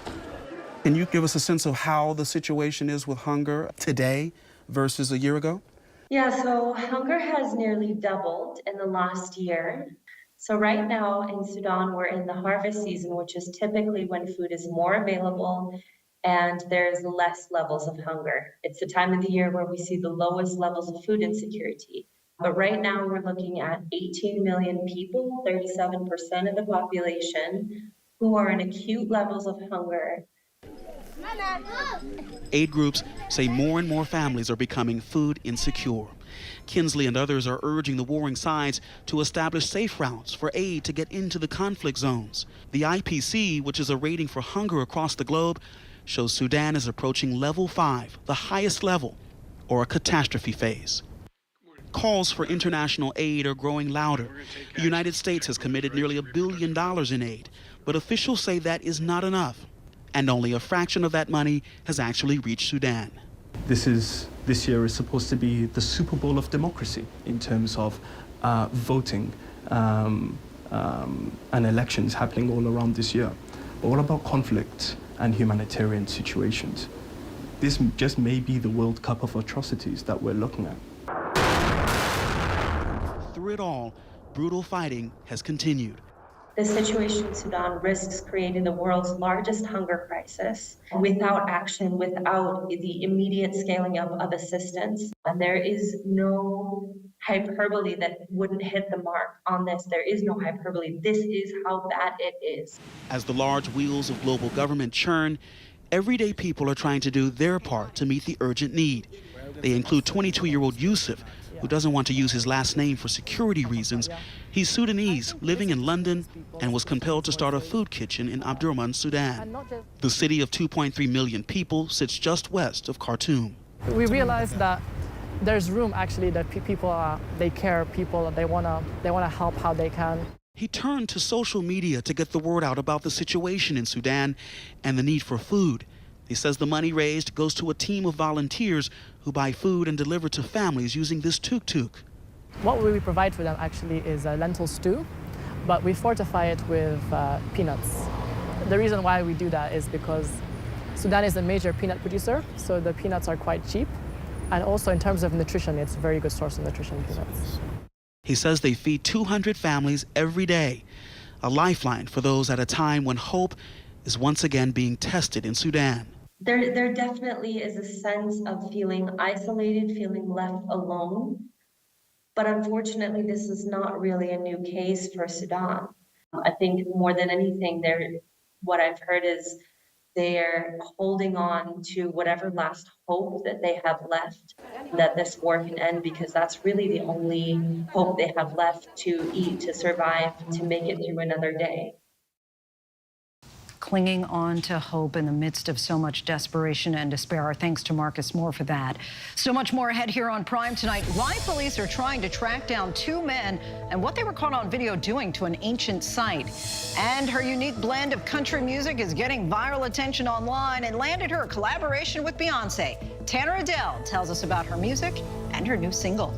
Can you give us a sense of how the situation is with hunger today versus a year ago? Yeah, so hunger has nearly doubled in the last year. So right now in Sudan, we're in the harvest season, which is typically when food is more available and there's less levels of hunger. It's the time of the year where we see the lowest levels of food insecurity. But right now we're looking at 18 million people, 37% of the population, who are in acute levels of hunger. Aid groups say more and more families are becoming food insecure. Kinsley and others are urging the warring sides to establish safe routes for aid to get into the conflict zones. The IPC, which is a rating for hunger across the globe, shows Sudan is approaching level 5, the highest level, or a catastrophe phase. Calls for international aid are growing louder. The United States has committed nearly $1 billion in aid, but officials say that is not enough, and only a fraction of that money has actually reached Sudan. This year is supposed to be the Super Bowl of democracy in terms of voting and elections happening all around this year. All about conflict and humanitarian situations. This just may be the World Cup of atrocities that we're looking at. Through it all, brutal fighting has continued. The situation in Sudan risks creating the world's largest hunger crisis without action, without the immediate scaling up of assistance. And there is no hyperbole that wouldn't hit the mark on this. There is no hyperbole. This is how bad it is. As the large wheels of global government churn, everyday people are trying to do their part to meet the urgent need. They include 22-year-old Yusuf, who doesn't want to use his last name for security reasons. He's Sudanese, living in London, and was compelled to start a food kitchen in Omdurman, Sudan. The city of 2.3 million people sits just west of Khartoum. We realized that there's room actually that people they care, people they wanna help how they can. He turned to social media to get the word out about the situation in Sudan and the need for food. He says the money raised goes to a team of volunteers who buy food and deliver to families using this tuk-tuk. What we provide for them actually is a lentil stew, but we fortify it with peanuts. The reason why we do that is because Sudan is a major peanut producer, so the peanuts are quite cheap. And also in terms of nutrition, it's a very good source of nutrition, peanuts. He says they feed 200 families every day, a lifeline for those at a time when hope is once again being tested in Sudan. There definitely is a sense of feeling isolated, feeling left alone. But unfortunately, this is not really a new case for Sudan. I think more than anything, what I've heard is they're holding on to whatever last hope that they have left, that this war can end, because that's really the only hope they have left to eat, to survive, to make it through another day. Clinging on to hope in the midst of so much desperation and despair. Our thanks to Marcus Moore for that. So much more ahead here on Prime tonight. Why police are trying to track down two men and what they were caught on video doing to an ancient site. And her unique blend of country music is getting viral attention online and landed her a collaboration with Beyonce. Tanner Adele tells us about her music and her new single.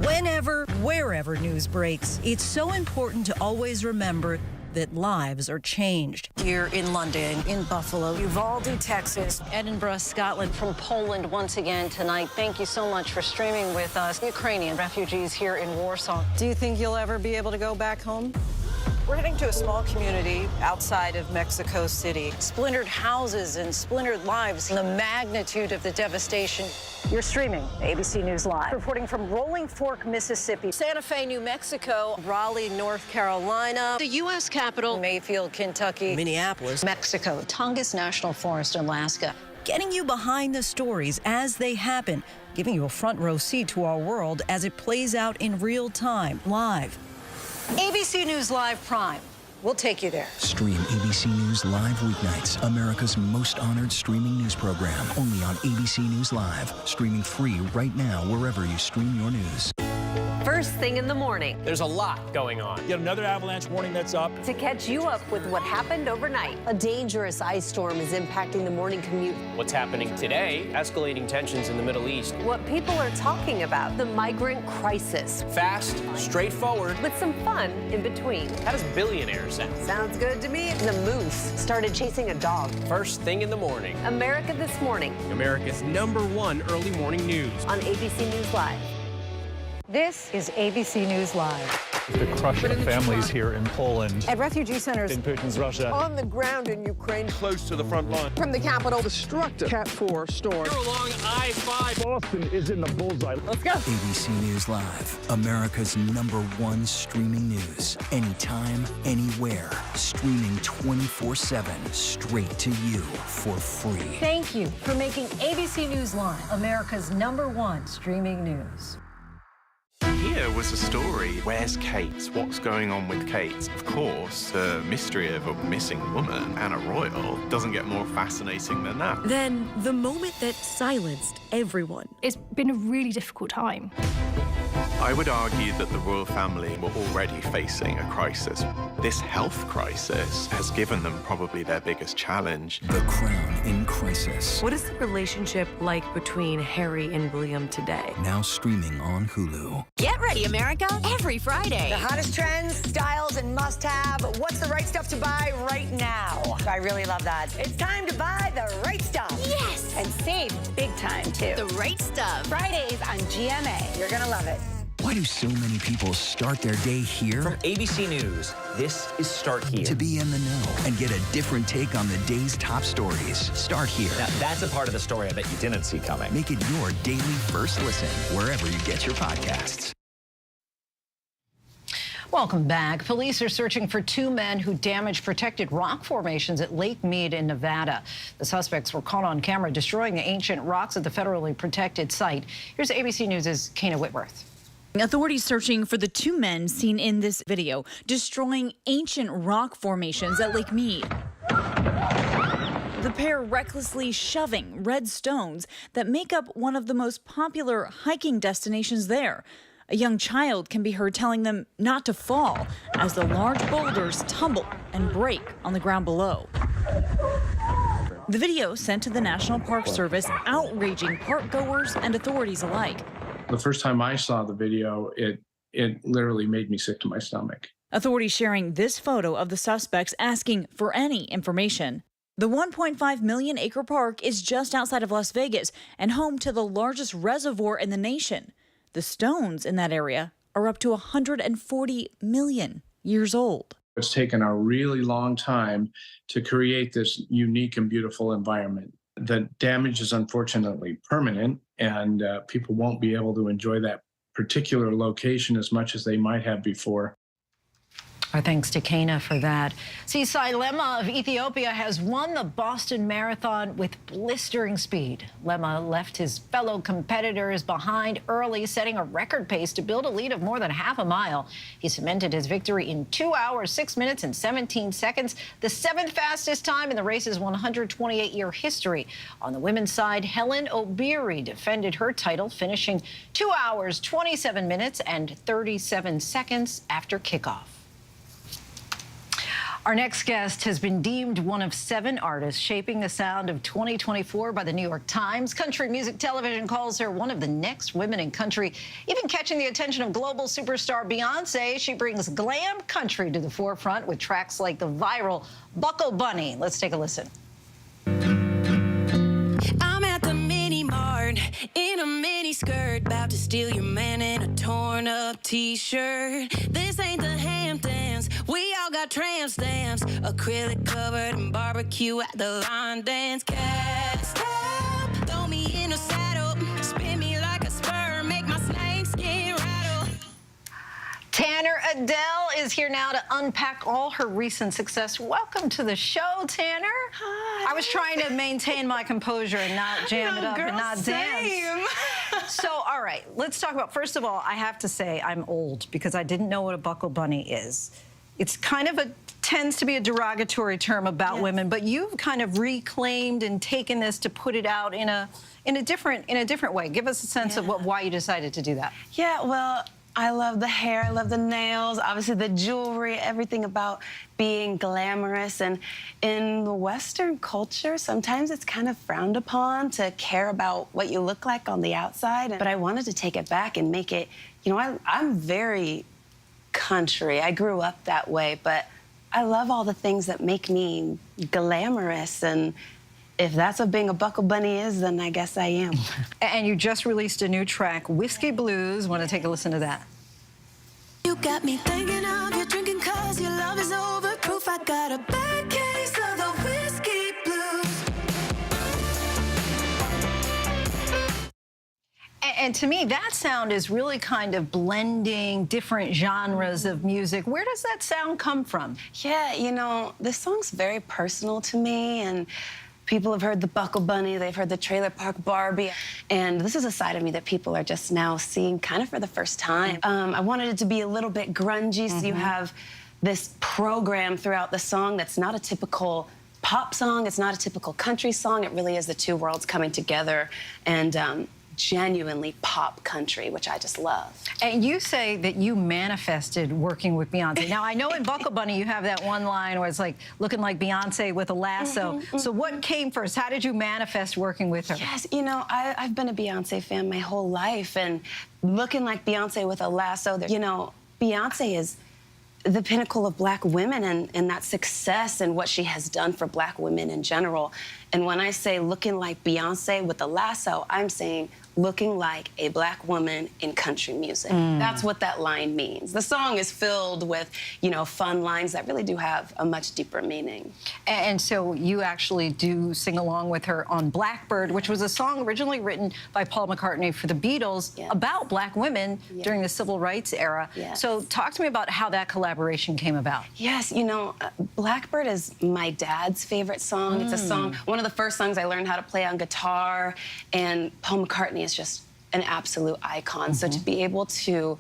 Whenever, wherever news breaks, it's so important to always remember that lives are changed. Here in London, in Buffalo, Uvalde, Texas, Edinburgh, Scotland, from Poland once again tonight. Thank you so much for streaming with us. Ukrainian refugees here in Warsaw. Do you think you'll ever be able to go back home? We're heading to a small community outside of Mexico City. Splintered houses and splintered lives. The magnitude of the devastation. You're streaming ABC News Live. Reporting from Rolling Fork, Mississippi, Santa Fe, New Mexico, Raleigh, North Carolina, The U.S. Capitol, Mayfield, Kentucky, Minneapolis, Mexico, Tongass National Forest, Alaska. Getting you behind the stories as they happen, giving you a front row seat to our world as it plays out in real time, live. ABC News Live Prime. We'll take you there. Stream ABC News Live weeknights, America's most honored streaming news program, only on ABC News Live. Streaming free right now wherever you stream your news. First thing in the morning. There's a lot going on. Yet another avalanche warning that's up. To catch you up with what happened overnight. A dangerous ice storm is impacting the morning commute. What's happening today? Escalating tensions in the Middle East. What people are talking about. The migrant crisis. Fast, straightforward. With some fun in between. How does billionaire sound? Sounds good to me. The moose started chasing a dog. First thing in the morning. America This Morning. America's #1 early morning news. On ABC News Live. This is ABC News Live. The crush of families here in Poland. At refugee centers In Putin's Russia. On the ground in Ukraine. Close to the front line. From the capital, destructive Cat 4 storm. You're along I-5. Boston is in the bullseye. Let's go. ABC News Live, America's #1 streaming news. Anytime, anywhere. Streaming 24/7, straight to you for free. Thank you for making ABC News Live America's #1 streaming news. here was a story. Where's Kate? What's going on with Kate? Of course, the mystery of a missing woman, Anna Royal, doesn't get more fascinating than that. Then the moment that silenced everyone. It's been a really difficult time. I would argue that the royal family were already facing a crisis. This health crisis has given them probably their biggest challenge. The Crown in Crisis. What is the relationship like between Harry and William today? Now streaming on Hulu. Get ready, America, every Friday. The hottest trends, styles, and must-have. What's the right stuff to buy right now? I really love that. It's time to buy the right stuff. Yes! And save big time, too. The right stuff. Fridays on GMA. You're gonna love it. Why do so many people start their day here? From ABC News, this is Start Here. To be in the know and get a different take on the day's top stories. Start Here. Now, that's a part of the story I bet you didn't see coming. Make it your daily first listen, wherever you get your podcasts. Welcome back. Police are searching for 2 men who damaged protected rock formations at Lake Mead in Nevada. The suspects were caught on camera destroying the ancient rocks at the federally protected site. Here's ABC News' Kana Whitworth. Authorities searching for the 2 men seen in this video destroying ancient rock formations at Lake Mead. The pair recklessly shoving red stones that make up one of the most popular hiking destinations there. A young child can be heard telling them not to fall as the large boulders tumble and break on the ground below. The video sent to the National Park Service, outraging park goers and authorities alike. The first time I saw the video, it literally made me sick to my stomach. Authorities sharing this photo of the suspects asking for any information. The 1.5 million acre park is just outside of Las Vegas and home to the largest reservoir in the nation. The stones in that area are up to 140 million years old. It's taken a really long time to create this unique and beautiful environment. The damage is unfortunately permanent, and people won't be able to enjoy that particular location as much as they might have before. Our thanks to Kana for that. Sisai Lema of Ethiopia has won the Boston Marathon with blistering speed. Lema left his fellow competitors behind early, setting a record pace to build a lead of more than half a mile. He cemented his victory in 2 hours, 6 minutes, and 17 seconds, the 7th fastest time in the race's 128-year history. On the women's side, Helen Obiri defended her title, finishing 2 hours, 27 minutes, and 37 seconds after kickoff. Our next guest has been deemed one of 7 artists shaping the sound of 2024 by the New York Times. Country Music Television calls her one of the next women in country, even catching the attention of global superstar Beyonce. She brings glam country to the forefront with tracks like the viral Buckle Bunny. Let's take a listen. I'm at the mini mart in a mini skirt, about to steal your man in a torn up t-shirt. This ain't the Hamptons, we all got tramp stamps, acrylic covered in barbecue at the line dance. Cast up, throw me in a saddle, spin me like a spur, make my snakeskin rattle. Tanner Adele is here now to unpack all her recent success. Welcome to the show, Tanner. Hi. I was trying to maintain my composure and not jam it up and not dance. So, all right, let's talk about, first of all, I have to say I'm old because I didn't know what a buckle bunny is. It's kind of tends to be a derogatory term about women, but you've kind of reclaimed and taken this to put it out in a different way. Give us a sense of why you decided to do that. Yeah, well, I love the hair, I love the nails, obviously the jewelry, everything about being glamorous. And in the Western culture, sometimes it's kind of frowned upon to care about what you look like on the outside. But I wanted to take it back and make it, you know, I'm very country. I grew up that way, but I love all the things that make me glamorous. And if that's what being a buckle bunny is, then I guess I am. And you just released a new track, Whiskey Blues. Want to take a listen to that? You got me thinking of you drinking 'cause your love is overproof. I got a bad case of the whiskey blues. And to me, that sound is really kind of blending different genres of music. Where does that sound come from? Yeah, you know, this song's very personal to me, and People have heard the Buckle Bunny, they've heard the Trailer Park Barbie, and this is a side of me that people are just now seeing kind of for the first time. I wanted it to be a little bit grungy, so you have this program throughout the song that's not a typical pop song, it's not a typical country song, it really is the two worlds coming together, and genuinely pop country, which I just love. And you say that you manifested working with Beyonce. Now, I know in Buckle Bunny you have that one line where it's like looking like Beyonce with a lasso. So what came first? How did you manifest working with her? Yes, you know, I've been a Beyonce fan my whole life, and looking like Beyonce with a lasso, you know, Beyonce is the pinnacle of Black women and that success and what she has done for Black women in general. And when I say looking like Beyonce with a lasso, I'm saying looking like a Black woman in country music. That's what that line means. The song is filled with, you know, fun lines that really do have a much deeper meaning. And so you actually do sing along with her on Blackbird, which was a song originally written by Paul McCartney for the Beatles about Black women during the civil rights era. So talk to me about how that collaboration came about. Yes, you know, Blackbird is my dad's favorite song. It's a song, one of the first songs I learned how to play on guitar, and Paul McCartney is just an absolute icon. So to be able to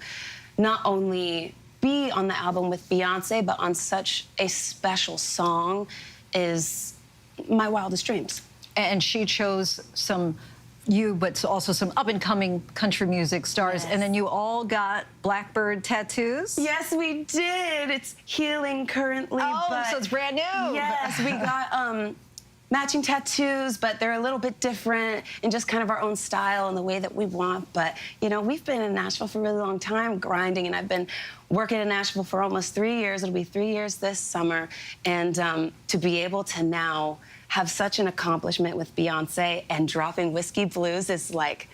not only be on the album with Beyonce, but on such a special song is my wildest dreams. And she chose but also some up-and-coming country music stars, and then you all got Blackbird tattoos? Yes, we did. It's healing currently. Oh, so it's brand new. Yes, we got matching tattoos, but they're a little bit different in just kind of our own style and the way that we want. But, you know, we've been in Nashville for a really long time, grinding, and I've been working in Nashville for almost 3 years. It'll be 3 years this summer. And to be able to now have such an accomplishment with Beyonce and dropping Whiskey Blues is like,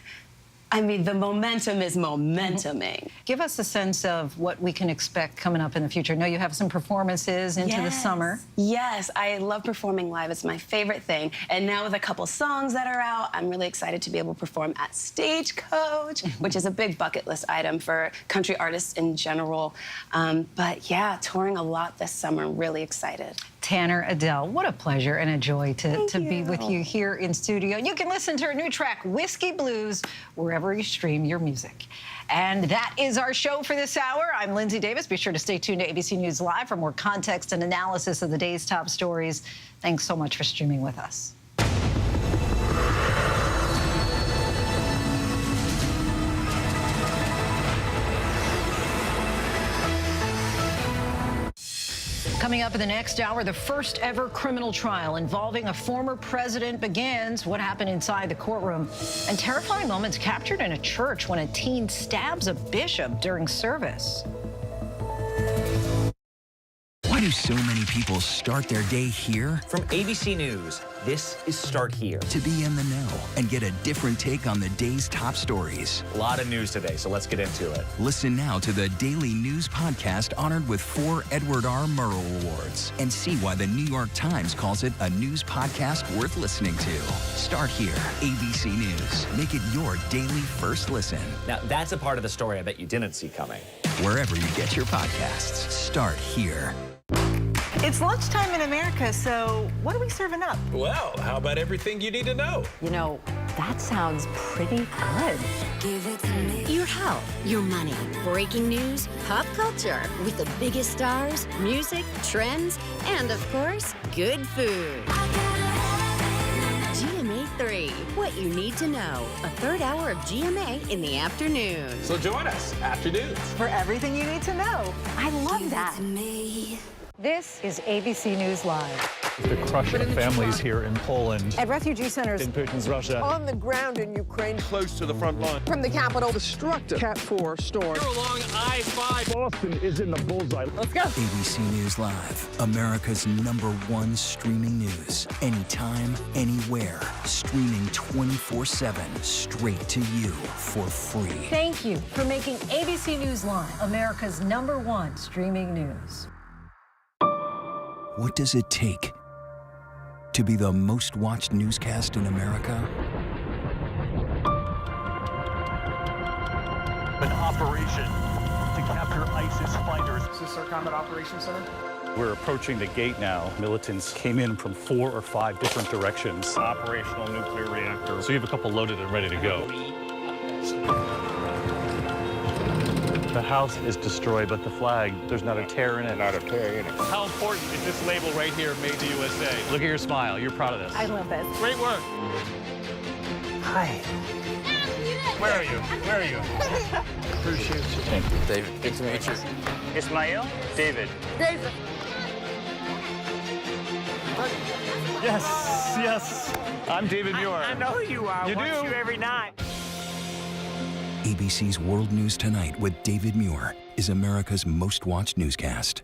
I mean, the momentum is momentuming. Give us a sense of what we can expect coming up in the future. I know you have some performances into the summer. Yes, I love performing live. It's my favorite thing. And now with a couple songs that are out, I'm really excited to be able to perform at Stagecoach, which is a big bucket list item for country artists in general. But yeah, touring a lot this summer. I'm really excited. Tanner Adele, what a pleasure and a joy to be with you here in studio. You can listen to her new track, Whiskey Blues, wherever you stream your music. And that is our show for this hour. I'm Lindsay Davis. Be sure to stay tuned to ABC News Live for more context and analysis of the day's top stories. Thanks so much for streaming with us. Coming up in the next hour, the first ever criminal trial involving a former president begins. What happened inside the courtroom, and terrifying moments captured in a church when a teen stabs a bishop during service. Why do so many people start their day here? From ABC News, this is Start Here. To be in the know and get a different take on the day's top stories. A lot of news today, so let's get into it. Listen now to the Daily News Podcast honored with 4 Edward R. Murrow Awards and see why the New York Times calls it a news podcast worth listening to. Start Here, ABC News. Make it your daily first listen. Now, that's a part of the story I bet you didn't see coming. Wherever you get your podcasts, Start Here. It's lunchtime in America, so what are we serving up? Well, how about everything you need to know? You know, that sounds pretty good. Give it to me. Your health, your money, breaking news, pop culture, with the biggest stars, music, trends, and of course, good food. GMA 3, what you need to know. A third hour of GMA in the afternoon. So join us, Afternoons. For everything you need to know. I love that. This is ABC News Live. The crush of families here in Poland. At refugee centers in Putin's Russia. On the ground in Ukraine. Close to the front line. From the capital. Destructive Cat 4 storm. You're along I-5. Boston is in the bullseye. Let's go. ABC News Live, America's #1 streaming news. Anytime, anywhere. Streaming 24/7 straight to you for free. Thank you for making ABC News Live America's #1 streaming news. What does it take to be the most watched newscast in America? An operation to capture ISIS fighters. Is this our Combat Operations Center? We're approaching the gate now. Militants came in from 4 or 5 different directions. Operational nuclear reactor. So you have a couple loaded and ready to go. The house is destroyed, but the flag, there's not a tear in it. Not a tear in it. How important is this label right here, Made in the USA? Look at your smile. You're proud of this. I love this. Great work. Hi. Where are you? Where are you? Appreciate you. Thank you, David. Good to meet you. Ismail? David. David. Yes, yes. I'm David Muir. I know who you are. You Watch do? you every night. ABC's World News Tonight with David Muir is America's most watched newscast.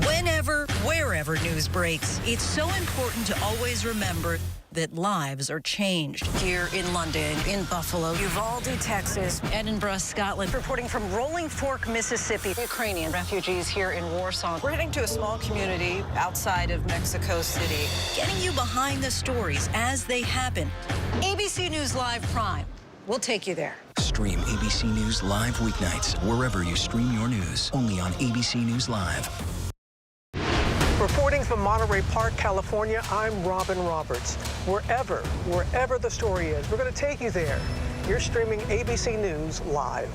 Whenever, wherever news breaks, it's so important to always remember that lives are changed. Here in London, in Buffalo, Uvalde, Texas, Edinburgh, Scotland. Reporting from Rolling Fork, Mississippi. Ukrainian refugees here in Warsaw. We're heading to a small community outside of Mexico City. Getting you behind the stories as they happen. ABC News Live Prime. We'll take you there. Stream ABC News Live weeknights wherever you stream your news. Only on ABC News Live. Reporting from Monterey Park, California, I'm Robin Roberts. Wherever the story is, we're going to take you there. You're streaming ABC News Live.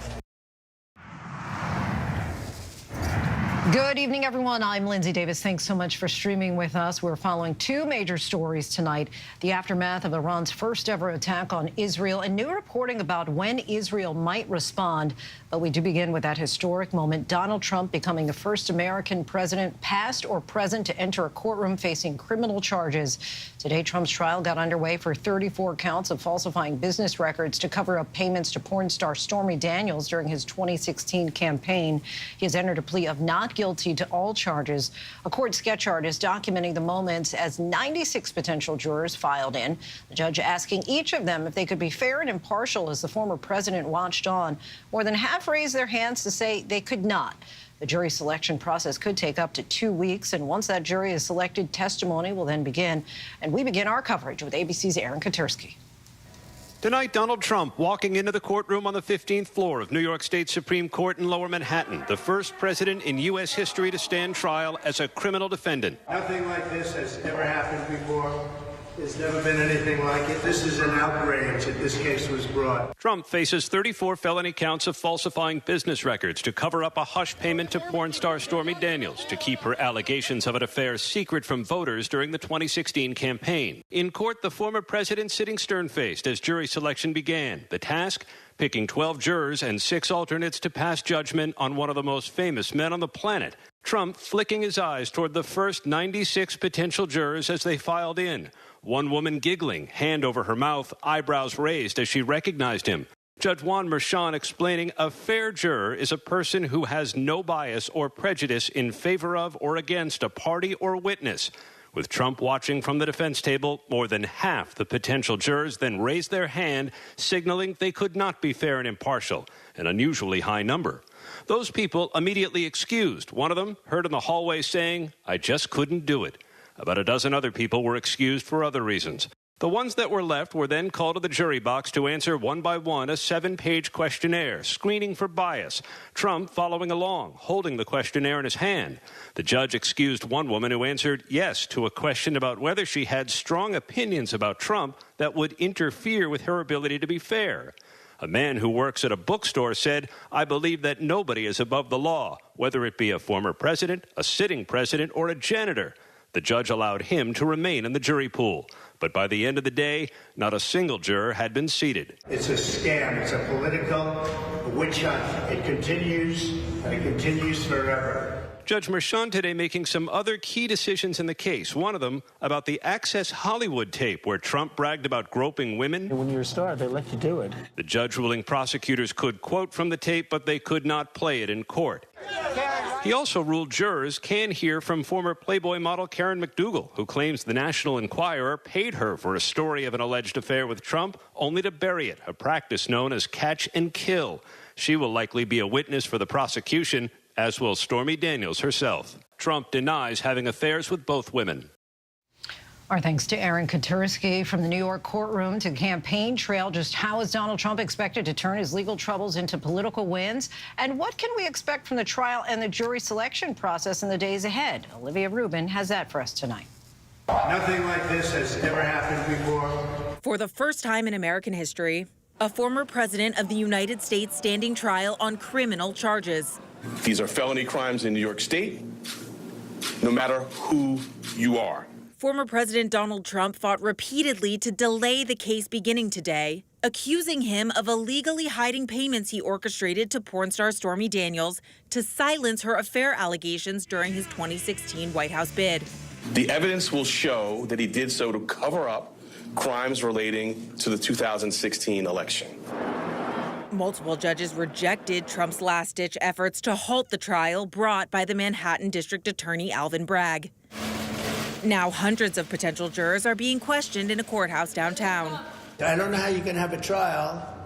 Good evening, everyone. I'm Lindsay Davis. Thanks so much for streaming with us. We're following 2 major stories tonight. The aftermath of Iran's first ever attack on Israel and new reporting about when Israel might respond. But we do begin with that historic moment. Donald Trump becoming the first American president, past or present, to enter a courtroom facing criminal charges. Today, Trump's trial got underway for 34 counts of falsifying business records to cover up payments to porn star Stormy Daniels during his 2016 campaign. He has entered a plea of not guilty to all charges. A court sketch artist documenting the moments as 96 potential jurors filed in. The judge asking each of them if they could be fair and impartial as the former president watched on. More than half raised their hands to say they could not. The jury selection process could take up to 2 weeks, and once that jury is selected, testimony will then begin. And we begin our coverage with ABC's Aaron Katersky. Tonight, Donald Trump walking into the courtroom on the 15th floor of New York State Supreme Court in Lower Manhattan, the first president in U.S. history to stand trial as a criminal defendant. Nothing like this has ever happened before. There's never been anything like it. This is an outrage that this case was brought. Trump faces 34 felony counts of falsifying business records to cover up a hush payment to porn star Stormy Daniels to keep her allegations of an affair secret from voters during the 2016 campaign. In court, the former president sitting stern-faced as jury selection began. The task? Picking 12 jurors and 6 alternates to pass judgment on one of the most famous men on the planet. Trump flicking his eyes toward the first 96 potential jurors as they filed in. One woman giggling, hand over her mouth, eyebrows raised as she recognized him. Judge Juan Merchan explaining a fair juror is a person who has no bias or prejudice in favor of or against a party or witness. With Trump watching from the defense table, more than half the potential jurors then raised their hand, signaling they could not be fair and impartial, an unusually high number. Those people immediately excused. One of them heard in the hallway saying, "I just couldn't do it." About a dozen other people were excused for other reasons. The ones that were left were then called to the jury box to answer one by one a 7-page questionnaire, screening for bias. Trump following along, holding the questionnaire in his hand. The judge excused one woman who answered yes to a question about whether she had strong opinions about Trump that would interfere with her ability to be fair. A man who works at a bookstore said, "I believe that nobody is above the law, whether it be a former president, a sitting president, or a janitor." The judge allowed him to remain in the jury pool. But by the end of the day, not a single juror had been seated. It's a scam. It's a political witch hunt. It continues, and it continues forever. Judge Merchan today making some other key decisions in the case. One of them about the Access Hollywood tape where Trump bragged about groping women. When you're a star, they let you do it. The judge ruling prosecutors could quote from the tape, but they could not play it in court. He also ruled jurors can hear from former Playboy model Karen McDougal, who claims the National Enquirer paid her for a story of an alleged affair with Trump, only to bury it, a practice known as catch and kill. She will likely be a witness for the prosecution, as will Stormy Daniels herself. Trump denies having affairs with both women. Our thanks to Aaron Katursky from the New York courtroom to campaign trail. Just how is Donald Trump expected to turn his legal troubles into political wins? And what can we expect from the trial and the jury selection process in the days ahead? Olivia Rubin has that for us tonight. Nothing like this has ever happened before. For the first time in American history, a former president of the United States standing trial on criminal charges. These are felony crimes in New York State, no matter who you are. Former President Donald Trump fought repeatedly to delay the case beginning today, accusing him of illegally hiding payments he orchestrated to porn star Stormy Daniels to silence her affair allegations during his 2016 White House bid. The evidence will show that he did so to cover up crimes relating to the 2016 election. Multiple judges rejected Trump's last-ditch efforts to halt the trial brought by the Manhattan District Attorney Alvin Bragg. Now hundreds of potential jurors are being questioned in a courthouse downtown. I don't know how you can have a trial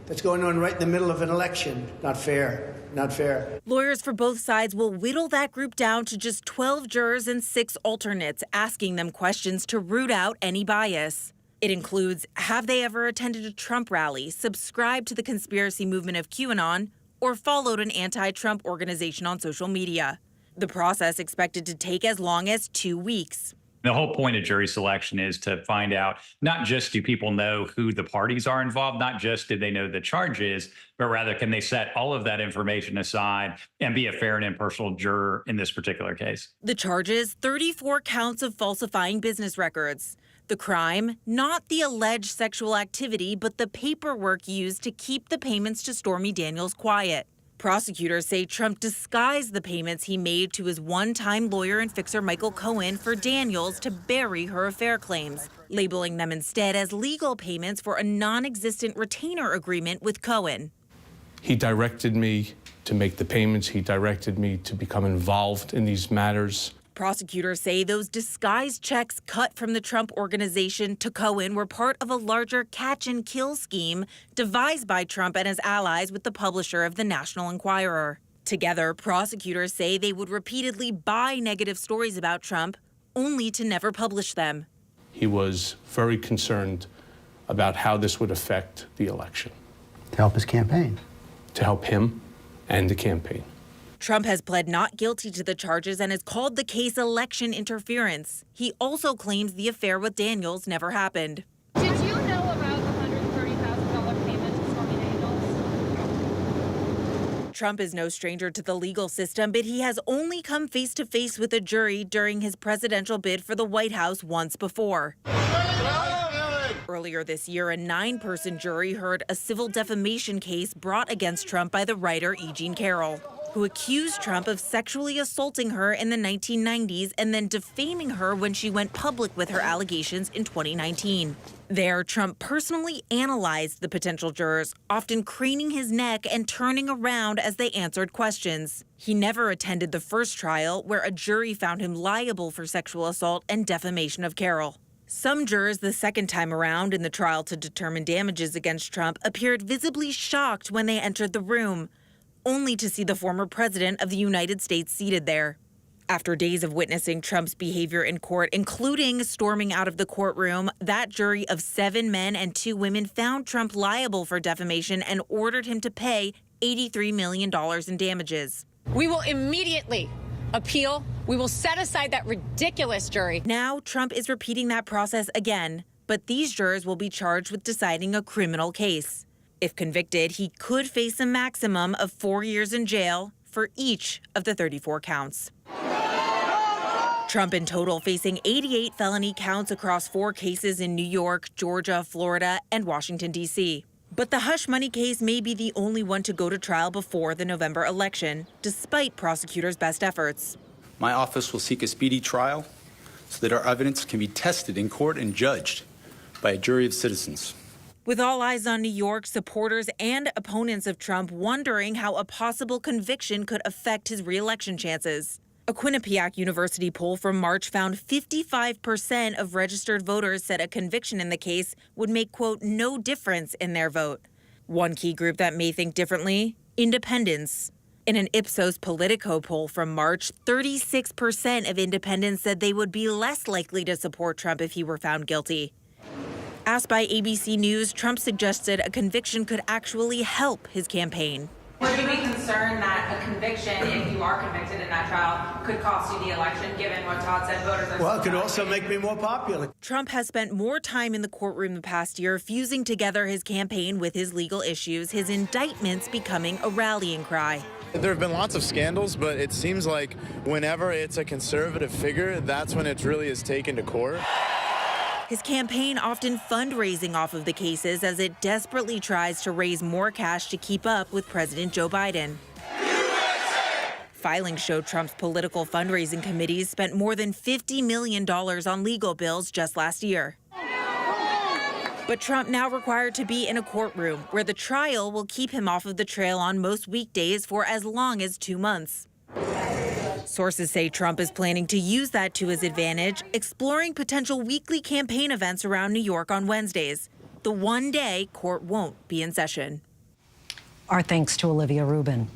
that's going on right in the middle of an election. Not fair. Not fair. Lawyers for both sides will whittle that group down to just 12 jurors and 6 alternates, asking them questions to root out any bias. It includes, have they ever attended a Trump rally, subscribed to the conspiracy movement of QAnon, or followed an anti-Trump organization on social media? The process expected to take as long as 2 weeks. The whole point of jury selection is to find out not just do people know who the parties are involved, not just do they know the charges, but rather can they set all of that information aside and be a fair and impartial juror in this particular case. The charges, 34 counts of falsifying business records. The crime, not the alleged sexual activity, but the paperwork used to keep the payments to Stormy Daniels quiet. Prosecutors say Trump disguised the payments he made to his one-time lawyer and fixer Michael Cohen for Daniels to bury her affair claims, labeling them instead as legal payments for a non-existent retainer agreement with Cohen. He directed me to make the payments. He directed me to become involved in these matters. Prosecutors say those disguised checks cut from the Trump organization to Cohen were part of a larger catch-and-kill scheme devised by Trump and his allies with the publisher of the National Enquirer. Together, prosecutors say they would repeatedly buy negative stories about Trump, only to never publish them. He was very concerned about how this would affect the election. To help his campaign. To help him and the campaign. Trump has pled not guilty to the charges and has called the case election interference. He also claims the affair with Daniels never happened. Did you know about the $130,000 payment to Stormy Daniels? Trump is no stranger to the legal system, but he has only come face-to-face with a jury during his presidential bid for the White House once before. Earlier this year, a 9-person jury heard a civil defamation case brought against Trump by the writer E. Jean Carroll, who accused Trump of sexually assaulting her in the 1990s and then defaming her when she went public with her allegations in 2019. There, Trump personally analyzed the potential jurors, often craning his neck and turning around as they answered questions. He never attended the first trial, where a jury found him liable for sexual assault and defamation of Carroll. Some jurors the second time around in the trial to determine damages against Trump appeared visibly shocked when they entered the room, only to see the former president of the United States seated there. After days of witnessing Trump's behavior in court, including storming out of the courtroom, that jury of 7 men and 2 women found Trump liable for defamation and ordered him to pay $83 million in damages. We will immediately appeal. We will set aside that ridiculous jury. Now, Trump is repeating that process again, but these jurors will be charged with deciding a criminal case. If convicted, he could face a maximum of 4 years in jail for each of the 34 counts. Trump in total facing 88 felony counts across 4 cases in New York, Georgia, Florida, and Washington, D.C. But the hush money case may be the only one to go to trial before the November election, despite prosecutors' best efforts. My office will seek a speedy trial so that our evidence can be tested in court and judged by a jury of citizens. With all eyes on New York, supporters and opponents of Trump wondering how a possible conviction could affect his re-election chances. A Quinnipiac University poll from March found 55% of registered voters said a conviction in the case would make, quote, no difference in their vote. One key group that may think differently, independents. In an Ipsos Politico poll from March, 36% of independents said they would be less likely to support Trump if he were found guilty. Asked by ABC News, Trump suggested a conviction could actually help his campaign. Would you be concerned that a conviction, if you are convicted in that trial, could cost you the election, given what Todd said voters are... Well, it could also make me more popular. Trump has spent more time in the courtroom the past year fusing together his campaign with his legal issues, his indictments becoming a rallying cry. There have been lots of scandals, but it seems like whenever it's a conservative figure, that's when it really is taken to court. His campaign often fundraising off of the cases as it desperately tries to raise more cash to keep up with President Joe Biden. Filings show Trump's political fundraising committees spent more than $50 million on legal bills just last year. But Trump now required to be in a courtroom where the trial will keep him off of the trail on most weekdays for as long as 2 months. Sources say Trump is planning to use that to his advantage, exploring potential weekly campaign events around New York on Wednesdays, the one day court won't be in session. Our thanks to Olivia Rubin.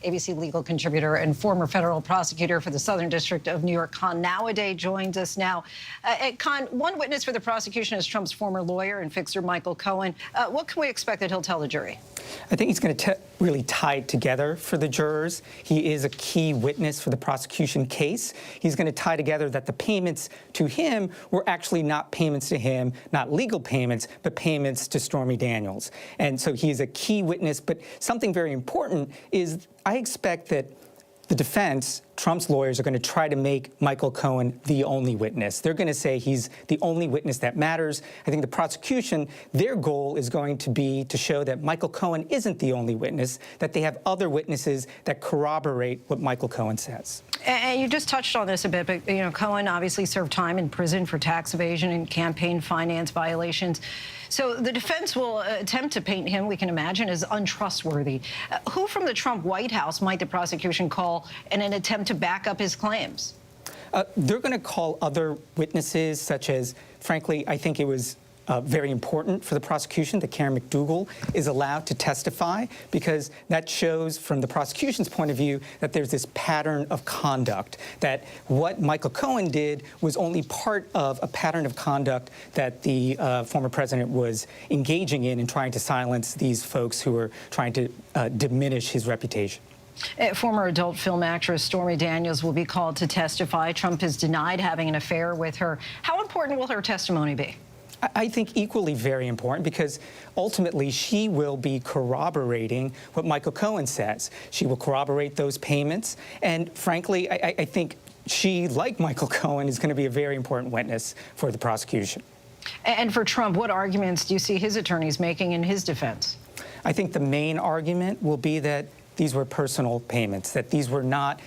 ABC legal contributor and former federal prosecutor for the Southern District of New York, Con Nowadays, joins us now. Con, one witness for the prosecution is Trump's former lawyer and fixer, Michael Cohen. What can we expect that he'll tell the jury? I think he's going to really tie it together for the jurors. He is a key witness for the prosecution case. He's going to tie together that the payments to him were actually not payments to him, not legal payments, but payments to Stormy Daniels. And so he is a key witness. But something very important is I expect that the defense, Trump's lawyers, are going to try to make Michael Cohen the only witness. They're going to say he's the only witness that matters. I think the prosecution, their goal is going to be to show that Michael Cohen isn't the only witness, that they have other witnesses that corroborate what Michael Cohen says. And you just touched on this a bit, but, Cohen obviously served time in prison for tax evasion and campaign finance violations. So the defense will attempt to paint him, we can imagine, as untrustworthy. Who from the Trump White House might the prosecution call in an attempt to back up his claims? They're going to call other witnesses, such as, frankly, I think it was very important for the prosecution that Karen McDougal is allowed to testify, because that shows from the prosecution's point of view that there's this pattern of conduct, that what Michael Cohen did was only part of a pattern of conduct that the former president was engaging in trying to silence these folks who were trying to diminish his reputation. Former adult film actress Stormy Daniels will be called to testify. Trump has denied having an affair with her. How important will her testimony be? I think equally very important, because ultimately she will be corroborating what Michael Cohen says. She will corroborate those payments. And frankly, I think she, like Michael Cohen, is going to be a very important witness for the prosecution. And for Trump, what arguments do you see his attorneys making in his defense? I think the main argument will be that these were personal payments, that these were not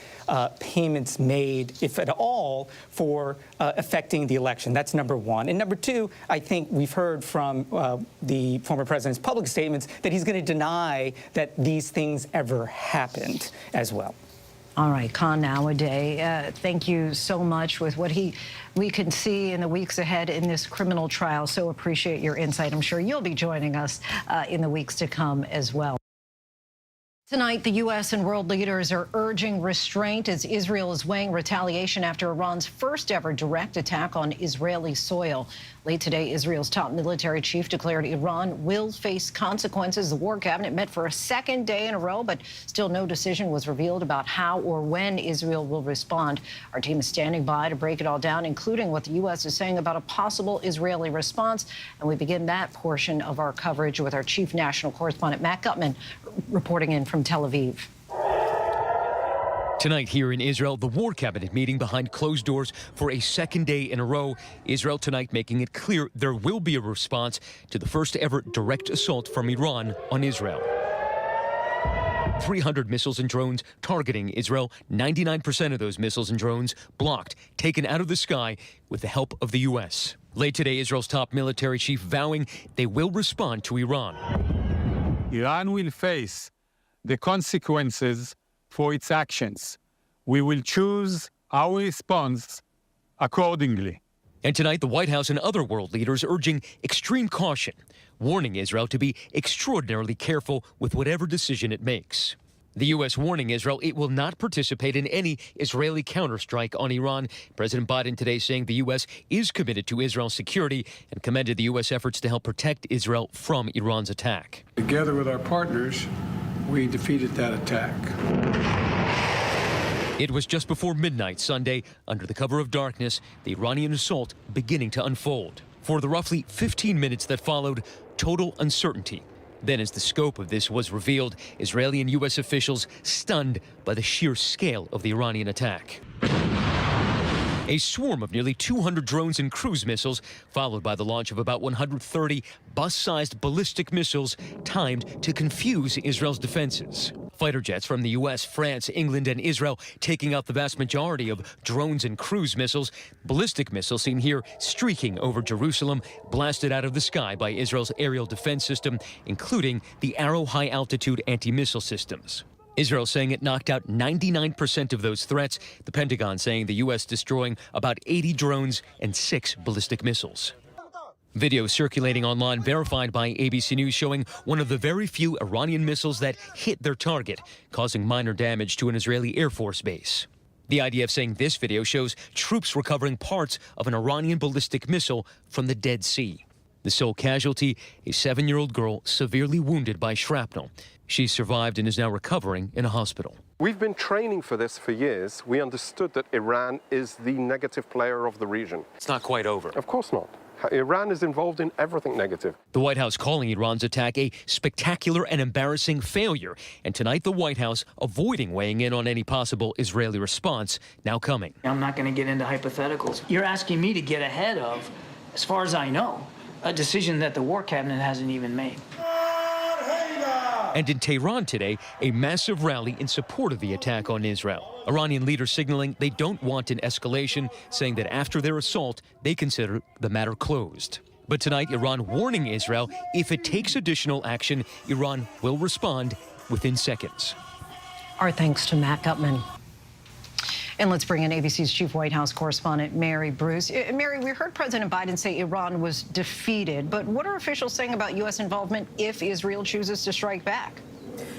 payments made, if at all, for affecting the election. That's number one. And number two, I think we've heard from the former president's public statements that he's going to deny that these things ever happened as well. All right, Con Nowadays, thank you so much with what we can see in the weeks ahead in this criminal trial. So appreciate your insight. I'm sure you'll be joining us in the weeks to come as well. Tonight, the U.S. and world leaders are urging restraint as Israel is weighing retaliation after Iran's first ever direct attack on Israeli soil. Late today, Israel's top military chief declared Iran will face consequences. The war cabinet met for a second day in a row, but still no decision was revealed about how or when Israel will respond. Our team is standing by to break it all down, including what the U.S. is saying about a possible Israeli response. And we begin that portion of our coverage with our chief national correspondent, Matt Gutman, reporting in from Tel Aviv. Tonight here in Israel, the war cabinet meeting behind closed doors for a second day in a row. Israel tonight making it clear there will be a response to the first ever direct assault from Iran on Israel. 300 missiles and drones targeting Israel. 99% of those missiles and drones blocked, taken out of the sky with the help of the U.S. Late today, Israel's top military chief vowing they will respond to Iran. Iran will face the consequences for its actions. We will choose our response accordingly. And tonight, the White House and other world leaders urging extreme caution, warning Israel to be extraordinarily careful with whatever decision it makes. The U.S. warning Israel it will not participate in any Israeli counterstrike on Iran. President Biden today saying the U.S. is committed to Israel's security and commended the U.S. efforts to help protect Israel from Iran's attack. Together with our partners, we defeated that attack. It was just before midnight Sunday, under the cover of darkness, the Iranian assault beginning to unfold. For the roughly 15 minutes that followed, total uncertainty. Then, as the scope of this was revealed, Israeli and U.S. officials stunned by the sheer scale of the Iranian attack. A swarm of nearly 200 drones and cruise missiles, followed by the launch of about 130 bus-sized ballistic missiles timed to confuse Israel's defenses. Fighter jets from the U.S., France, England, and Israel taking out the vast majority of drones and cruise missiles. Ballistic missiles seen here streaking over Jerusalem, blasted out of the sky by Israel's aerial defense system, including the Arrow high-altitude anti-missile systems. Israel saying it knocked out 99% of those threats. The Pentagon saying the U.S. destroying about 80 drones and 6 ballistic missiles. Video circulating online verified by ABC News showing one of the very few Iranian missiles that hit their target, causing minor damage to an Israeli Air Force base. The IDF saying this video shows troops recovering parts of an Iranian ballistic missile from the Dead Sea. The sole casualty, a 7-year-old girl severely wounded by shrapnel. She survived and is now recovering in a hospital. We've been training for this for years. We understood that Iran is the negative player of the region. It's not quite over. Of course not. Iran is involved in everything negative. The White House calling Iran's attack a spectacular and embarrassing failure. And tonight, the White House avoiding weighing in on any possible Israeli response now coming. I'm not going to get into hypotheticals. You're asking me to get ahead of, as far as I know, a decision that the War Cabinet hasn't even made. And in Tehran today, a massive rally in support of the attack on Israel. Iranian leaders signaling they don't want an escalation, saying that after their assault, they consider the matter closed. But tonight, Iran warning Israel if it takes additional action, Iran will respond within seconds. Our thanks to Matt Gutman. And let's bring in ABC's chief White House correspondent, Mary Bruce. Mary, we heard President Biden say Iran was defeated, but what are officials saying about U.S. involvement if Israel chooses to strike back?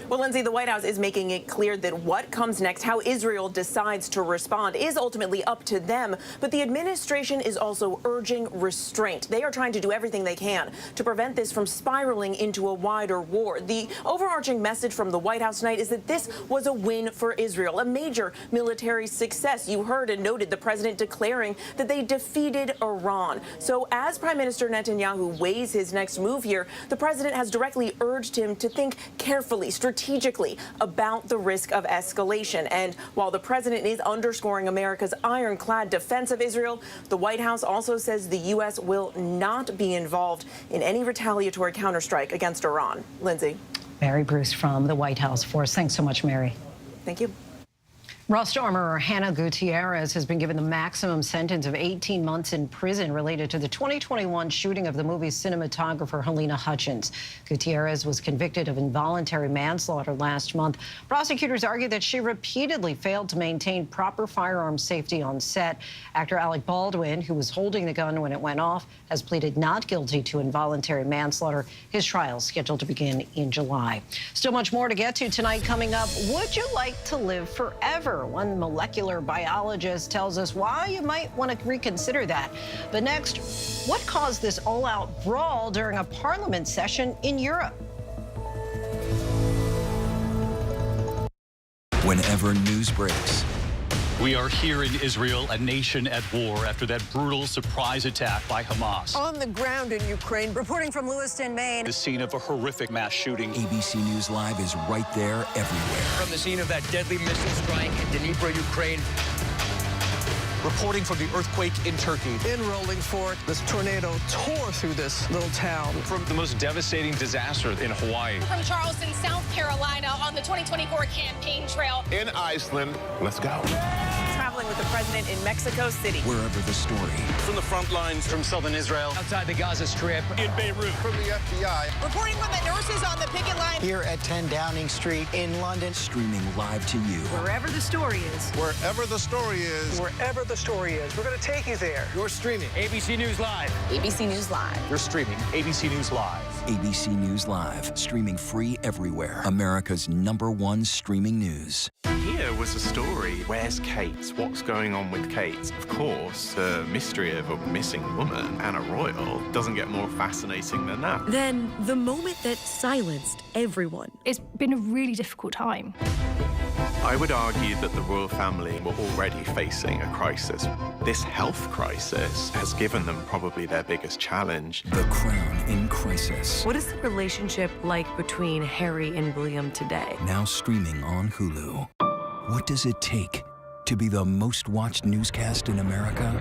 Well, Lindsay, the White House is making it clear that what comes next, how Israel decides to respond, is ultimately up to them. But the administration is also urging restraint. They are trying to do everything they can to prevent this from spiraling into a wider war. The overarching message from the White House tonight is that this was a win for Israel, a major military success. You heard and noted the president declaring that they defeated Iran. So as Prime Minister Netanyahu weighs his next move here, the president has directly urged him to think carefully, strategically about the risk of escalation. And while the president is underscoring America's ironclad defense of Israel, the White House also says the U.S. will not be involved in any retaliatory counterstrike against Iran. Lindsay. Mary Bruce from the White House for us. Thanks so much, Mary. Thank you. Rust armorer Hannah Gutierrez has been given the maximum sentence of 18 months in prison related to the 2021 shooting of the movie's cinematographer Helena Hutchins. Gutierrez was convicted of involuntary manslaughter last month. Prosecutors argue that she repeatedly failed to maintain proper firearm safety on set. Actor Alec Baldwin, who was holding the gun when it went off, has pleaded not guilty to involuntary manslaughter. His trial is scheduled to begin in July. Still much more to get to tonight coming up. Would you like to live forever? One molecular biologist tells us why you might want to reconsider that. But next, what caused this all-out brawl during a parliament session in Europe? Whenever news breaks, We are here in Israel, a nation at war after that brutal surprise attack by Hamas. On the ground in Ukraine, reporting from Lewiston, Maine. The scene of a horrific mass shooting. ABC News Live is right there everywhere. From the scene of that deadly missile strike in Dnipro, Ukraine. Reporting from the earthquake in Turkey. In rolling forward, this tornado tore through this little town. From the most devastating disaster in Hawaii. From Charleston, South Carolina, on the 2024 campaign trail. In Iceland, let's go. Travel traveling with the president in Mexico City. Wherever the story, From the front lines from southern Israel, Outside the Gaza Strip. in Beirut. From the FBI. Reporting from the nurses on the picket line. Here at 10 Downing Street in London. streaming live to you. Wherever the story is. Wherever the story is. Wherever the story is, we're going to take you there. You're streaming. ABC News Live. ABC News Live. You're streaming ABC News Live. ABC News Live, streaming free everywhere. America's #1 streaming news. Here was a story. Where's Kate? What's going on with Kate? Of course, the mystery of a missing woman, Anna Royal, doesn't get more fascinating than that. Then the moment that silenced everyone. It's been a really difficult time. I would argue that the royal family were already facing a crisis. This health crisis has given them probably their biggest challenge. The Crown in crisis. What is the relationship like between Harry and William today? Now streaming on Hulu. What does it take to be the most watched newscast in America?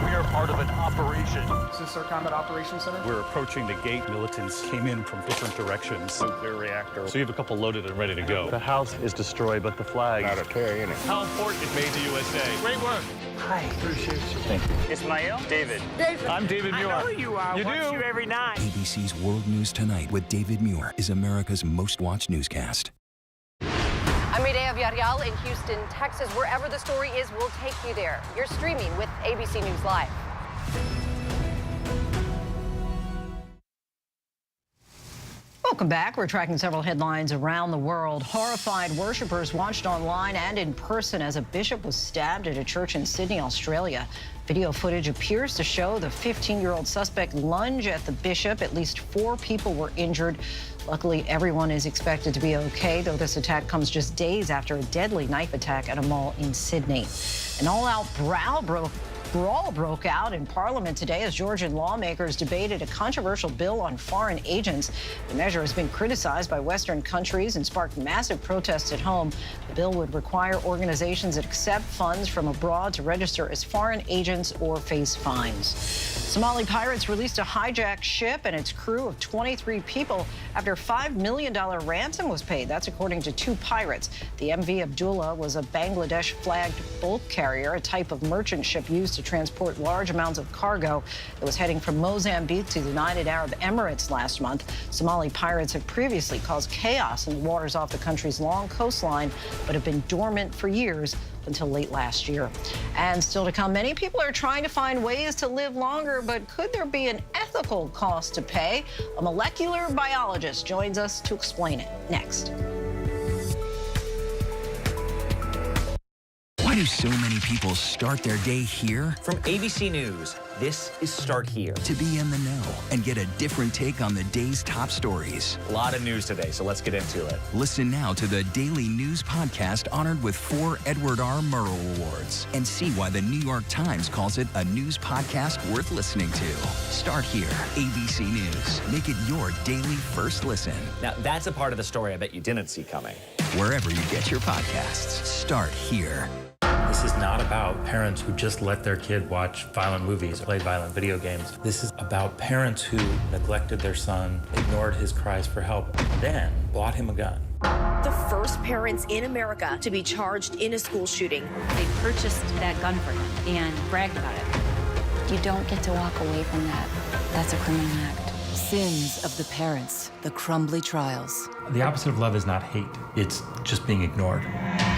We are part of an operation. Is this our combat operations center? We're approaching the gate. Militants came in from different directions. Nuclear reactor. So you have a couple loaded and ready to go. The house is destroyed, but the flag. Not a tear in it. How important it made the USA. Great work. Hi. Appreciate you. Thank you. Ismail? David. I'm David Muir. I know you are. You Watch do? you every night. ABC's World News Tonight with David Muir is America's most watched newscast. I'm Medea Villarreal in Houston, Texas. Wherever the story is, we'll take you there. You're streaming with ABC News Live. Welcome back. We're tracking several headlines around the world. Horrified worshippers watched online and in person as a bishop was stabbed at a church in Sydney, Australia. Video footage appears to show the 15-year-old suspect lunge at the bishop. At least 4 people were injured. Luckily, everyone is expected to be okay, though this attack comes just days after a deadly knife attack at a mall in Sydney. An all-out brawl broke out in Parliament today as Georgian lawmakers debated a controversial bill on foreign agents. The measure has been criticized by Western countries and sparked massive protests at home. The bill would require organizations that accept funds from abroad to register as foreign agents or face fines. Somali pirates released a hijacked ship and its crew of 23 people after a $5 million ransom was paid. That's according to 2 pirates. The MV Abdullah was a Bangladesh-flagged bulk carrier, a type of merchant ship used to transport large amounts of cargo. It was heading from Mozambique to the United Arab Emirates last month. Somali pirates have previously caused chaos in the waters off the country's long coastline, but have been dormant for years until late last year. And still to come, many people are trying to find ways to live longer, but could there be an ethical cost to pay? A molecular biologist joins us to explain it next. Why do so many people start their day here? From ABC News, this is Start Here. To be in the know and get a different take on the day's top stories. A lot of news today, so let's get into it. Listen now to the Daily News Podcast honored with 4 Edward R. Murrow Awards and see why the New York Times calls it a news podcast worth listening to. Start Here, ABC News. Make it your daily first listen. Now, that's a part of the story I bet you didn't see coming. Wherever you get your podcasts, Start Here. This is not about parents who just let their kid watch violent movies, play violent video games. This is about parents who neglected their son, ignored his cries for help, and then bought him a gun. The first parents in America to be charged in a school shooting. They purchased that gun for him and bragged about it. You don't get to walk away from that. That's a criminal act. Sins of the parents, the Crumbly Trials. The opposite of love is not hate. It's just being ignored.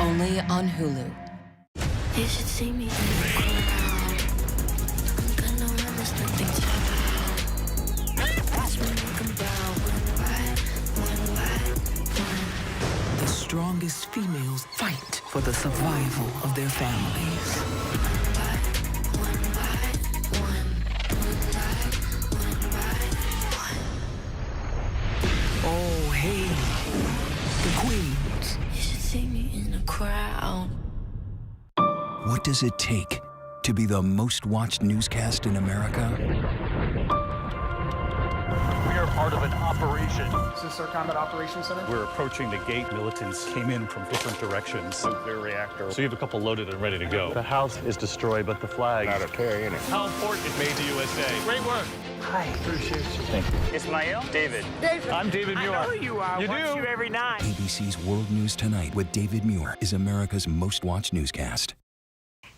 Only on Hulu. You should see me in the crowd. I'm gonna run this nothing to watch me make them bow one by one. The strongest females fight for the survival of their families. Oh, hey, the queens. You should see me in a crowd. What does it take to be the most watched newscast in America? We are part of an operation. Is this our combat operations center? We're approaching the gate. Militants came in from different directions. Nuclear reactor. So you have a couple loaded and ready to go. The house is destroyed, but the flag. Not a tear in it. How important it made the USA. Great work. Hi. Appreciate you. Thank you. Ismail? David. I'm David Muir. I know who you are. You Watch do? you every night. ABC's World News Tonight with David Muir is America's most watched newscast.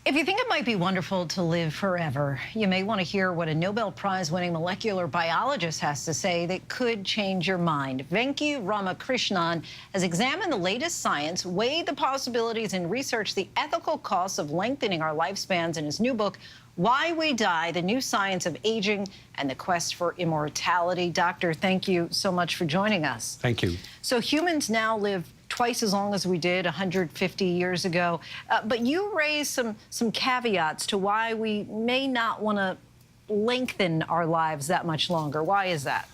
If you think it might be wonderful to live forever, you may want to hear what a Nobel Prize-winning molecular biologist has to say that could change your mind. Venki Ramakrishnan has examined the latest science, weighed the possibilities, and researched the ethical costs of lengthening our lifespans in his new book, Why We Die, The New Science of Aging and the Quest for Immortality. Doctor, thank you so much for joining us. Thank you. So humans now live twice as long as we did 150 years ago. But you raised some caveats to why we may not want to lengthen our lives that much longer. Why is that?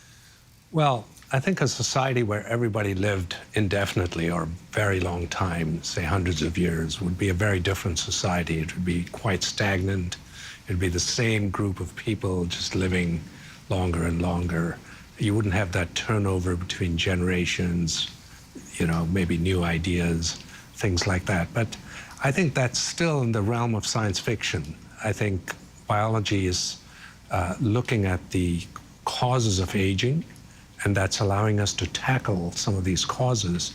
Well, I think a society where everybody lived indefinitely or a very long time, say hundreds of years, would be a very different society. It would be quite stagnant. It would be the same group of people just living longer and longer. You wouldn't have that turnover between generations, you know, maybe new ideas, things like that. But I think that's still in the realm of science fiction. I think biology is looking at the causes of aging, and that's allowing us to tackle some of these causes.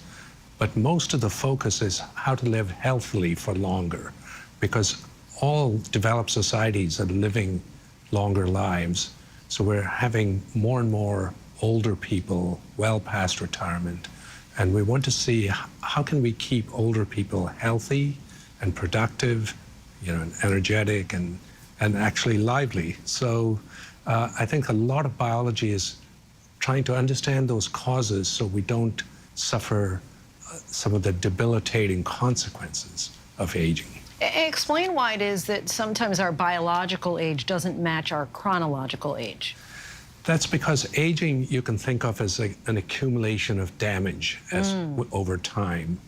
But most of the focus is how to live healthily for longer, because all developed societies are living longer lives. So we're having more and more older people well past retirement. And we want to see how can we keep older people healthy and productive, you know, and energetic and actually lively. So I think a lot of biology is trying to understand those causes so we don't suffer some of the debilitating consequences of aging. Explain why it is that sometimes our biological age doesn't match our chronological age. That's because aging you can think of as an accumulation of damage over time.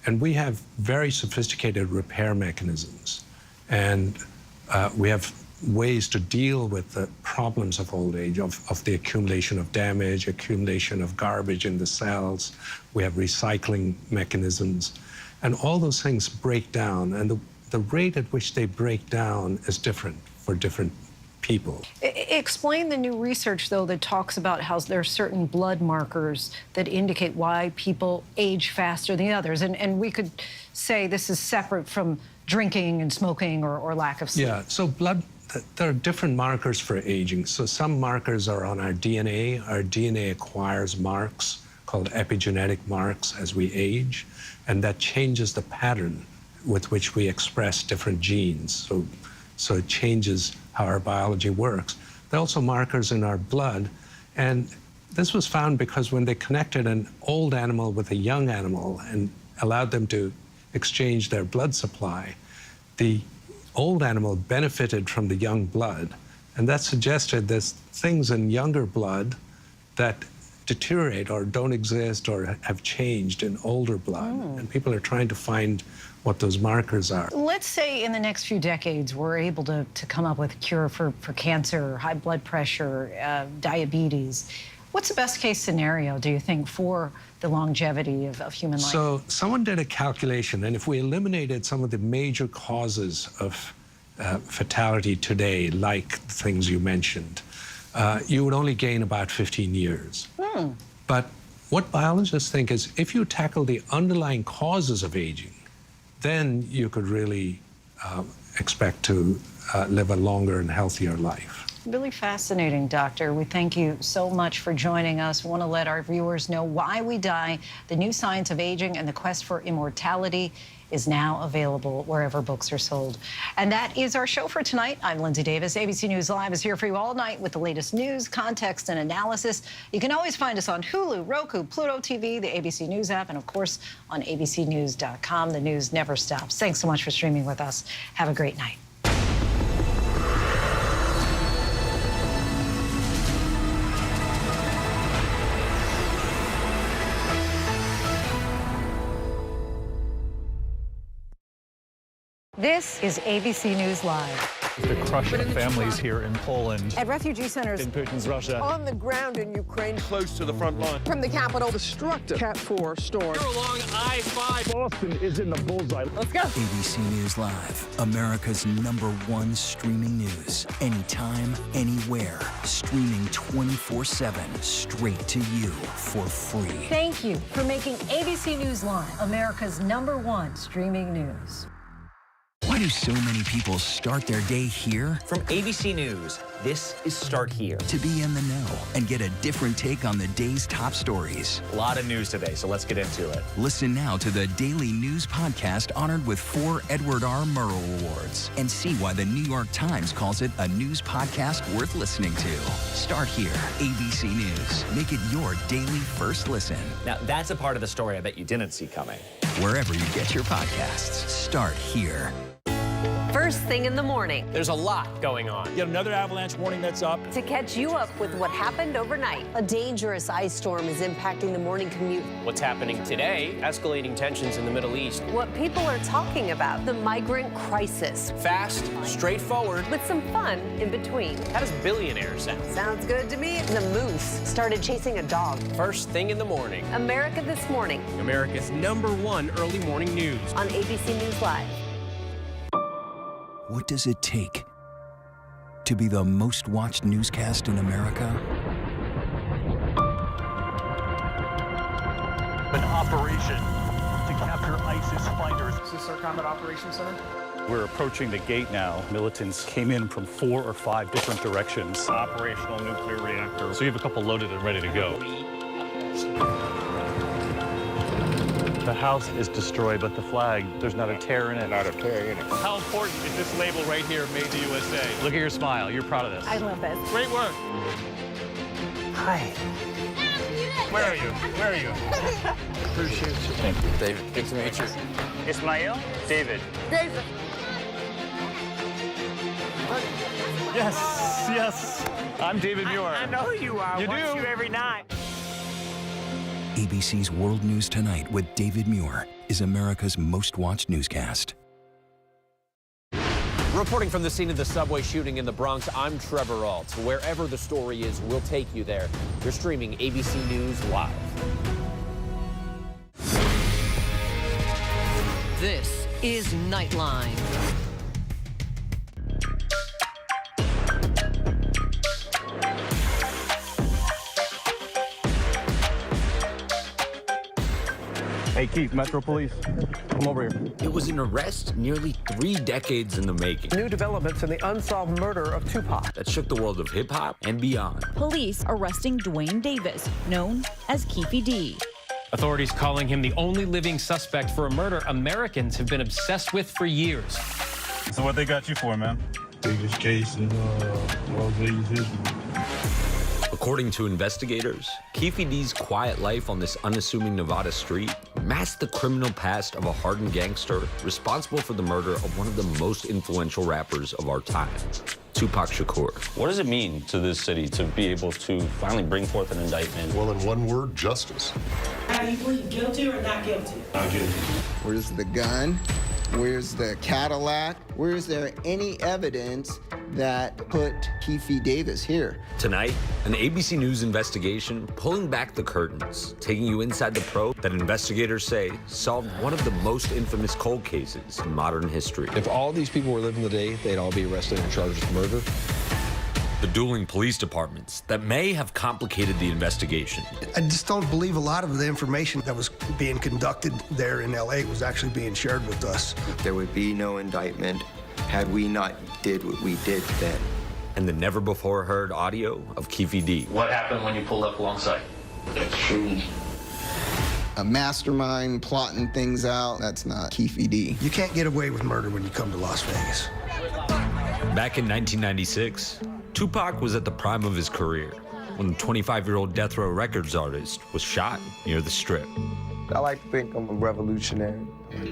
And we have very sophisticated repair mechanisms. And we have ways to deal with the problems of old age, of the accumulation of damage, accumulation of garbage in the cells. We have recycling mechanisms. And all those things break down. And the rate at which they break down is different for different people. Explain the new research, though, that talks about how there are certain blood markers that indicate why people age faster than others. And we could say this is separate from drinking and smoking or lack of sleep. Yeah, so there are different markers for aging. So some markers are on our DNA. Our DNA acquires marks called epigenetic marks as we age, and that changes the pattern with which we express different genes. So it changes how our biology works. There are also markers in our blood, and this was found because when they connected an old animal with a young animal and allowed them to exchange their blood supply, the old animal benefited from the young blood, and that suggested there's things in younger blood that deteriorate or don't exist or have changed in older blood. And people are trying to find what those markers are. Let's say in the next few decades we're able to come up with a cure for cancer, high blood pressure, diabetes. What's the best case scenario, do you think, for the longevity of human life? So someone did a calculation, and if we eliminated some of the major causes of fatality today, like the things you mentioned, you would only gain about 15 years. But what biologists think is if you tackle the underlying causes of aging, then you could really expect to live a longer and healthier life. Really fascinating, Doctor. We thank you so much for joining us. We want to let our viewers know Why We Die, The New Science of Aging and the Quest for Immortality is now available wherever books are sold. And that is our show for tonight. I'm Lindsay Davis. ABC News Live is here for you all night with the latest news, context, and analysis. You can always find us on Hulu, Roku, Pluto TV, the ABC News app, and of course on abcnews.com. The news never stops. Thanks so much for streaming with us. Have a great night. This is ABC News Live. The crush of families here in Poland. At refugee centers In Putin's Russia. On the ground in Ukraine. Close to the front line. From the capital. Destructive Cat 4 storm. You're along I-5. Boston is in the bullseye. Let's go. ABC News Live, America's #1 streaming news. Anytime, anywhere. Streaming 24/7, straight to you for free. Thank you for making ABC News Live America's #1 streaming news. Why do so many people start their day here? From ABC News, this is Start Here. To be in the know and get a different take on the day's top stories. A lot of news today, so let's get into it. Listen now to the Daily News Podcast honored with 4 Edward R. Murrow Awards and see why the New York Times calls it a news podcast worth listening to. Start here, ABC News. Make it your daily first listen. Now, that's a part of the story I bet you didn't see coming. Wherever you get your podcasts, start here. First thing in the morning. There's a lot going on. Yet another avalanche warning that's up. To catch you up with what happened overnight. A dangerous ice storm is impacting the morning commute. What's happening today? Escalating tensions in the Middle East. What people are talking about. The migrant crisis. Fast, straightforward. With some fun in between. How does billionaire sound? Sounds good to me. The moose started chasing a dog. First thing in the morning. America This Morning. America's #1 early morning news. On ABC News Live. What does it take to be the most watched newscast in America? An operation to capture ISIS fighters. Is this our Combat Operations Center? We're approaching the gate now. Militants came in from 4 or 5 different directions. Operational nuclear reactor. So you have a couple loaded and ready to go. The house is destroyed, but the flag, there's not a tear in it. Not a tear in it. How important is this label right here, Made in the USA? Look at your smile. You're proud of this. I love this. Great work. Hi. Where are you? Where are you? Appreciate you. Thank you. David, good to meet you. Ismail? David. David. Yes, yes. I'm David Muir. I know who you are. You I watch do? you every night. ABC's World News Tonight with David Muir is America's most watched newscast. Reporting from the scene of the subway shooting in the Bronx, I'm Trevor Alt. Wherever the story is, we'll take you there. You're streaming ABC News Live. This is Nightline. Hey, Keith, Metro Police. Come over here. It was an arrest nearly 3 decades in the making. New developments in the unsolved murder of Tupac. That shook the world of hip-hop and beyond. Police arresting Dwayne Davis, known as Keefe D. Authorities calling him the only living suspect for a murder Americans have been obsessed with for years. So what they got you for, man? Biggest case in Las Vegas history. According to investigators, Keefe D's quiet life on this unassuming Nevada street masked the criminal past of a hardened gangster responsible for the murder of one of the most influential rappers of our time, Tupac Shakur. What does it mean to this city to be able to finally bring forth an indictment? Well, in one word, justice. Are you pleading guilty or not guilty? Not guilty. Where's the gun? Where's the Cadillac? Where's there any evidence that put Keefe Davis here? Tonight, an ABC News investigation pulling back the curtains, taking you inside the probe that investigators say solved one of the most infamous cold cases in modern history. If all these people were living today, they'd all be arrested and charged with murder. The dueling police departments that may have complicated the investigation. I just don't believe a lot of the information that was being conducted there in LA was actually being shared with us. There would be no indictment had we not did what we did then. And the never-before-heard audio of Keefe D. What happened when you pulled up alongside? That's true. A mastermind plotting things out, that's not Keefe D. You can't get away with murder when you come to Las Vegas. Back in 1996, Tupac was at the prime of his career when the 25-year-old Death Row Records artist was shot near the Strip. I like to think I'm a revolutionary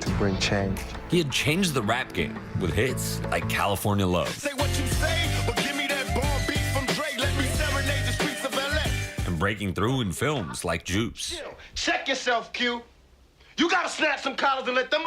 to bring change. He had changed the rap game with hits like California Love. Say what you say, but give me that bomb beat from Dre. Let me serenade the streets of LA. And breaking through in films like Juice. Check yourself, Q. You gotta snap some collars and let them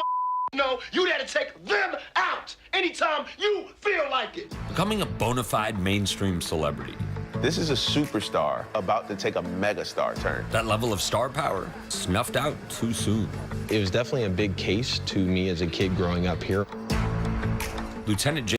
know you got to take them out anytime you feel like it. Becoming a bona fide mainstream celebrity. This is a superstar about to take a megastar turn. That level of star power snuffed out too soon. It was definitely a big case to me as a kid growing up here. Lieutenant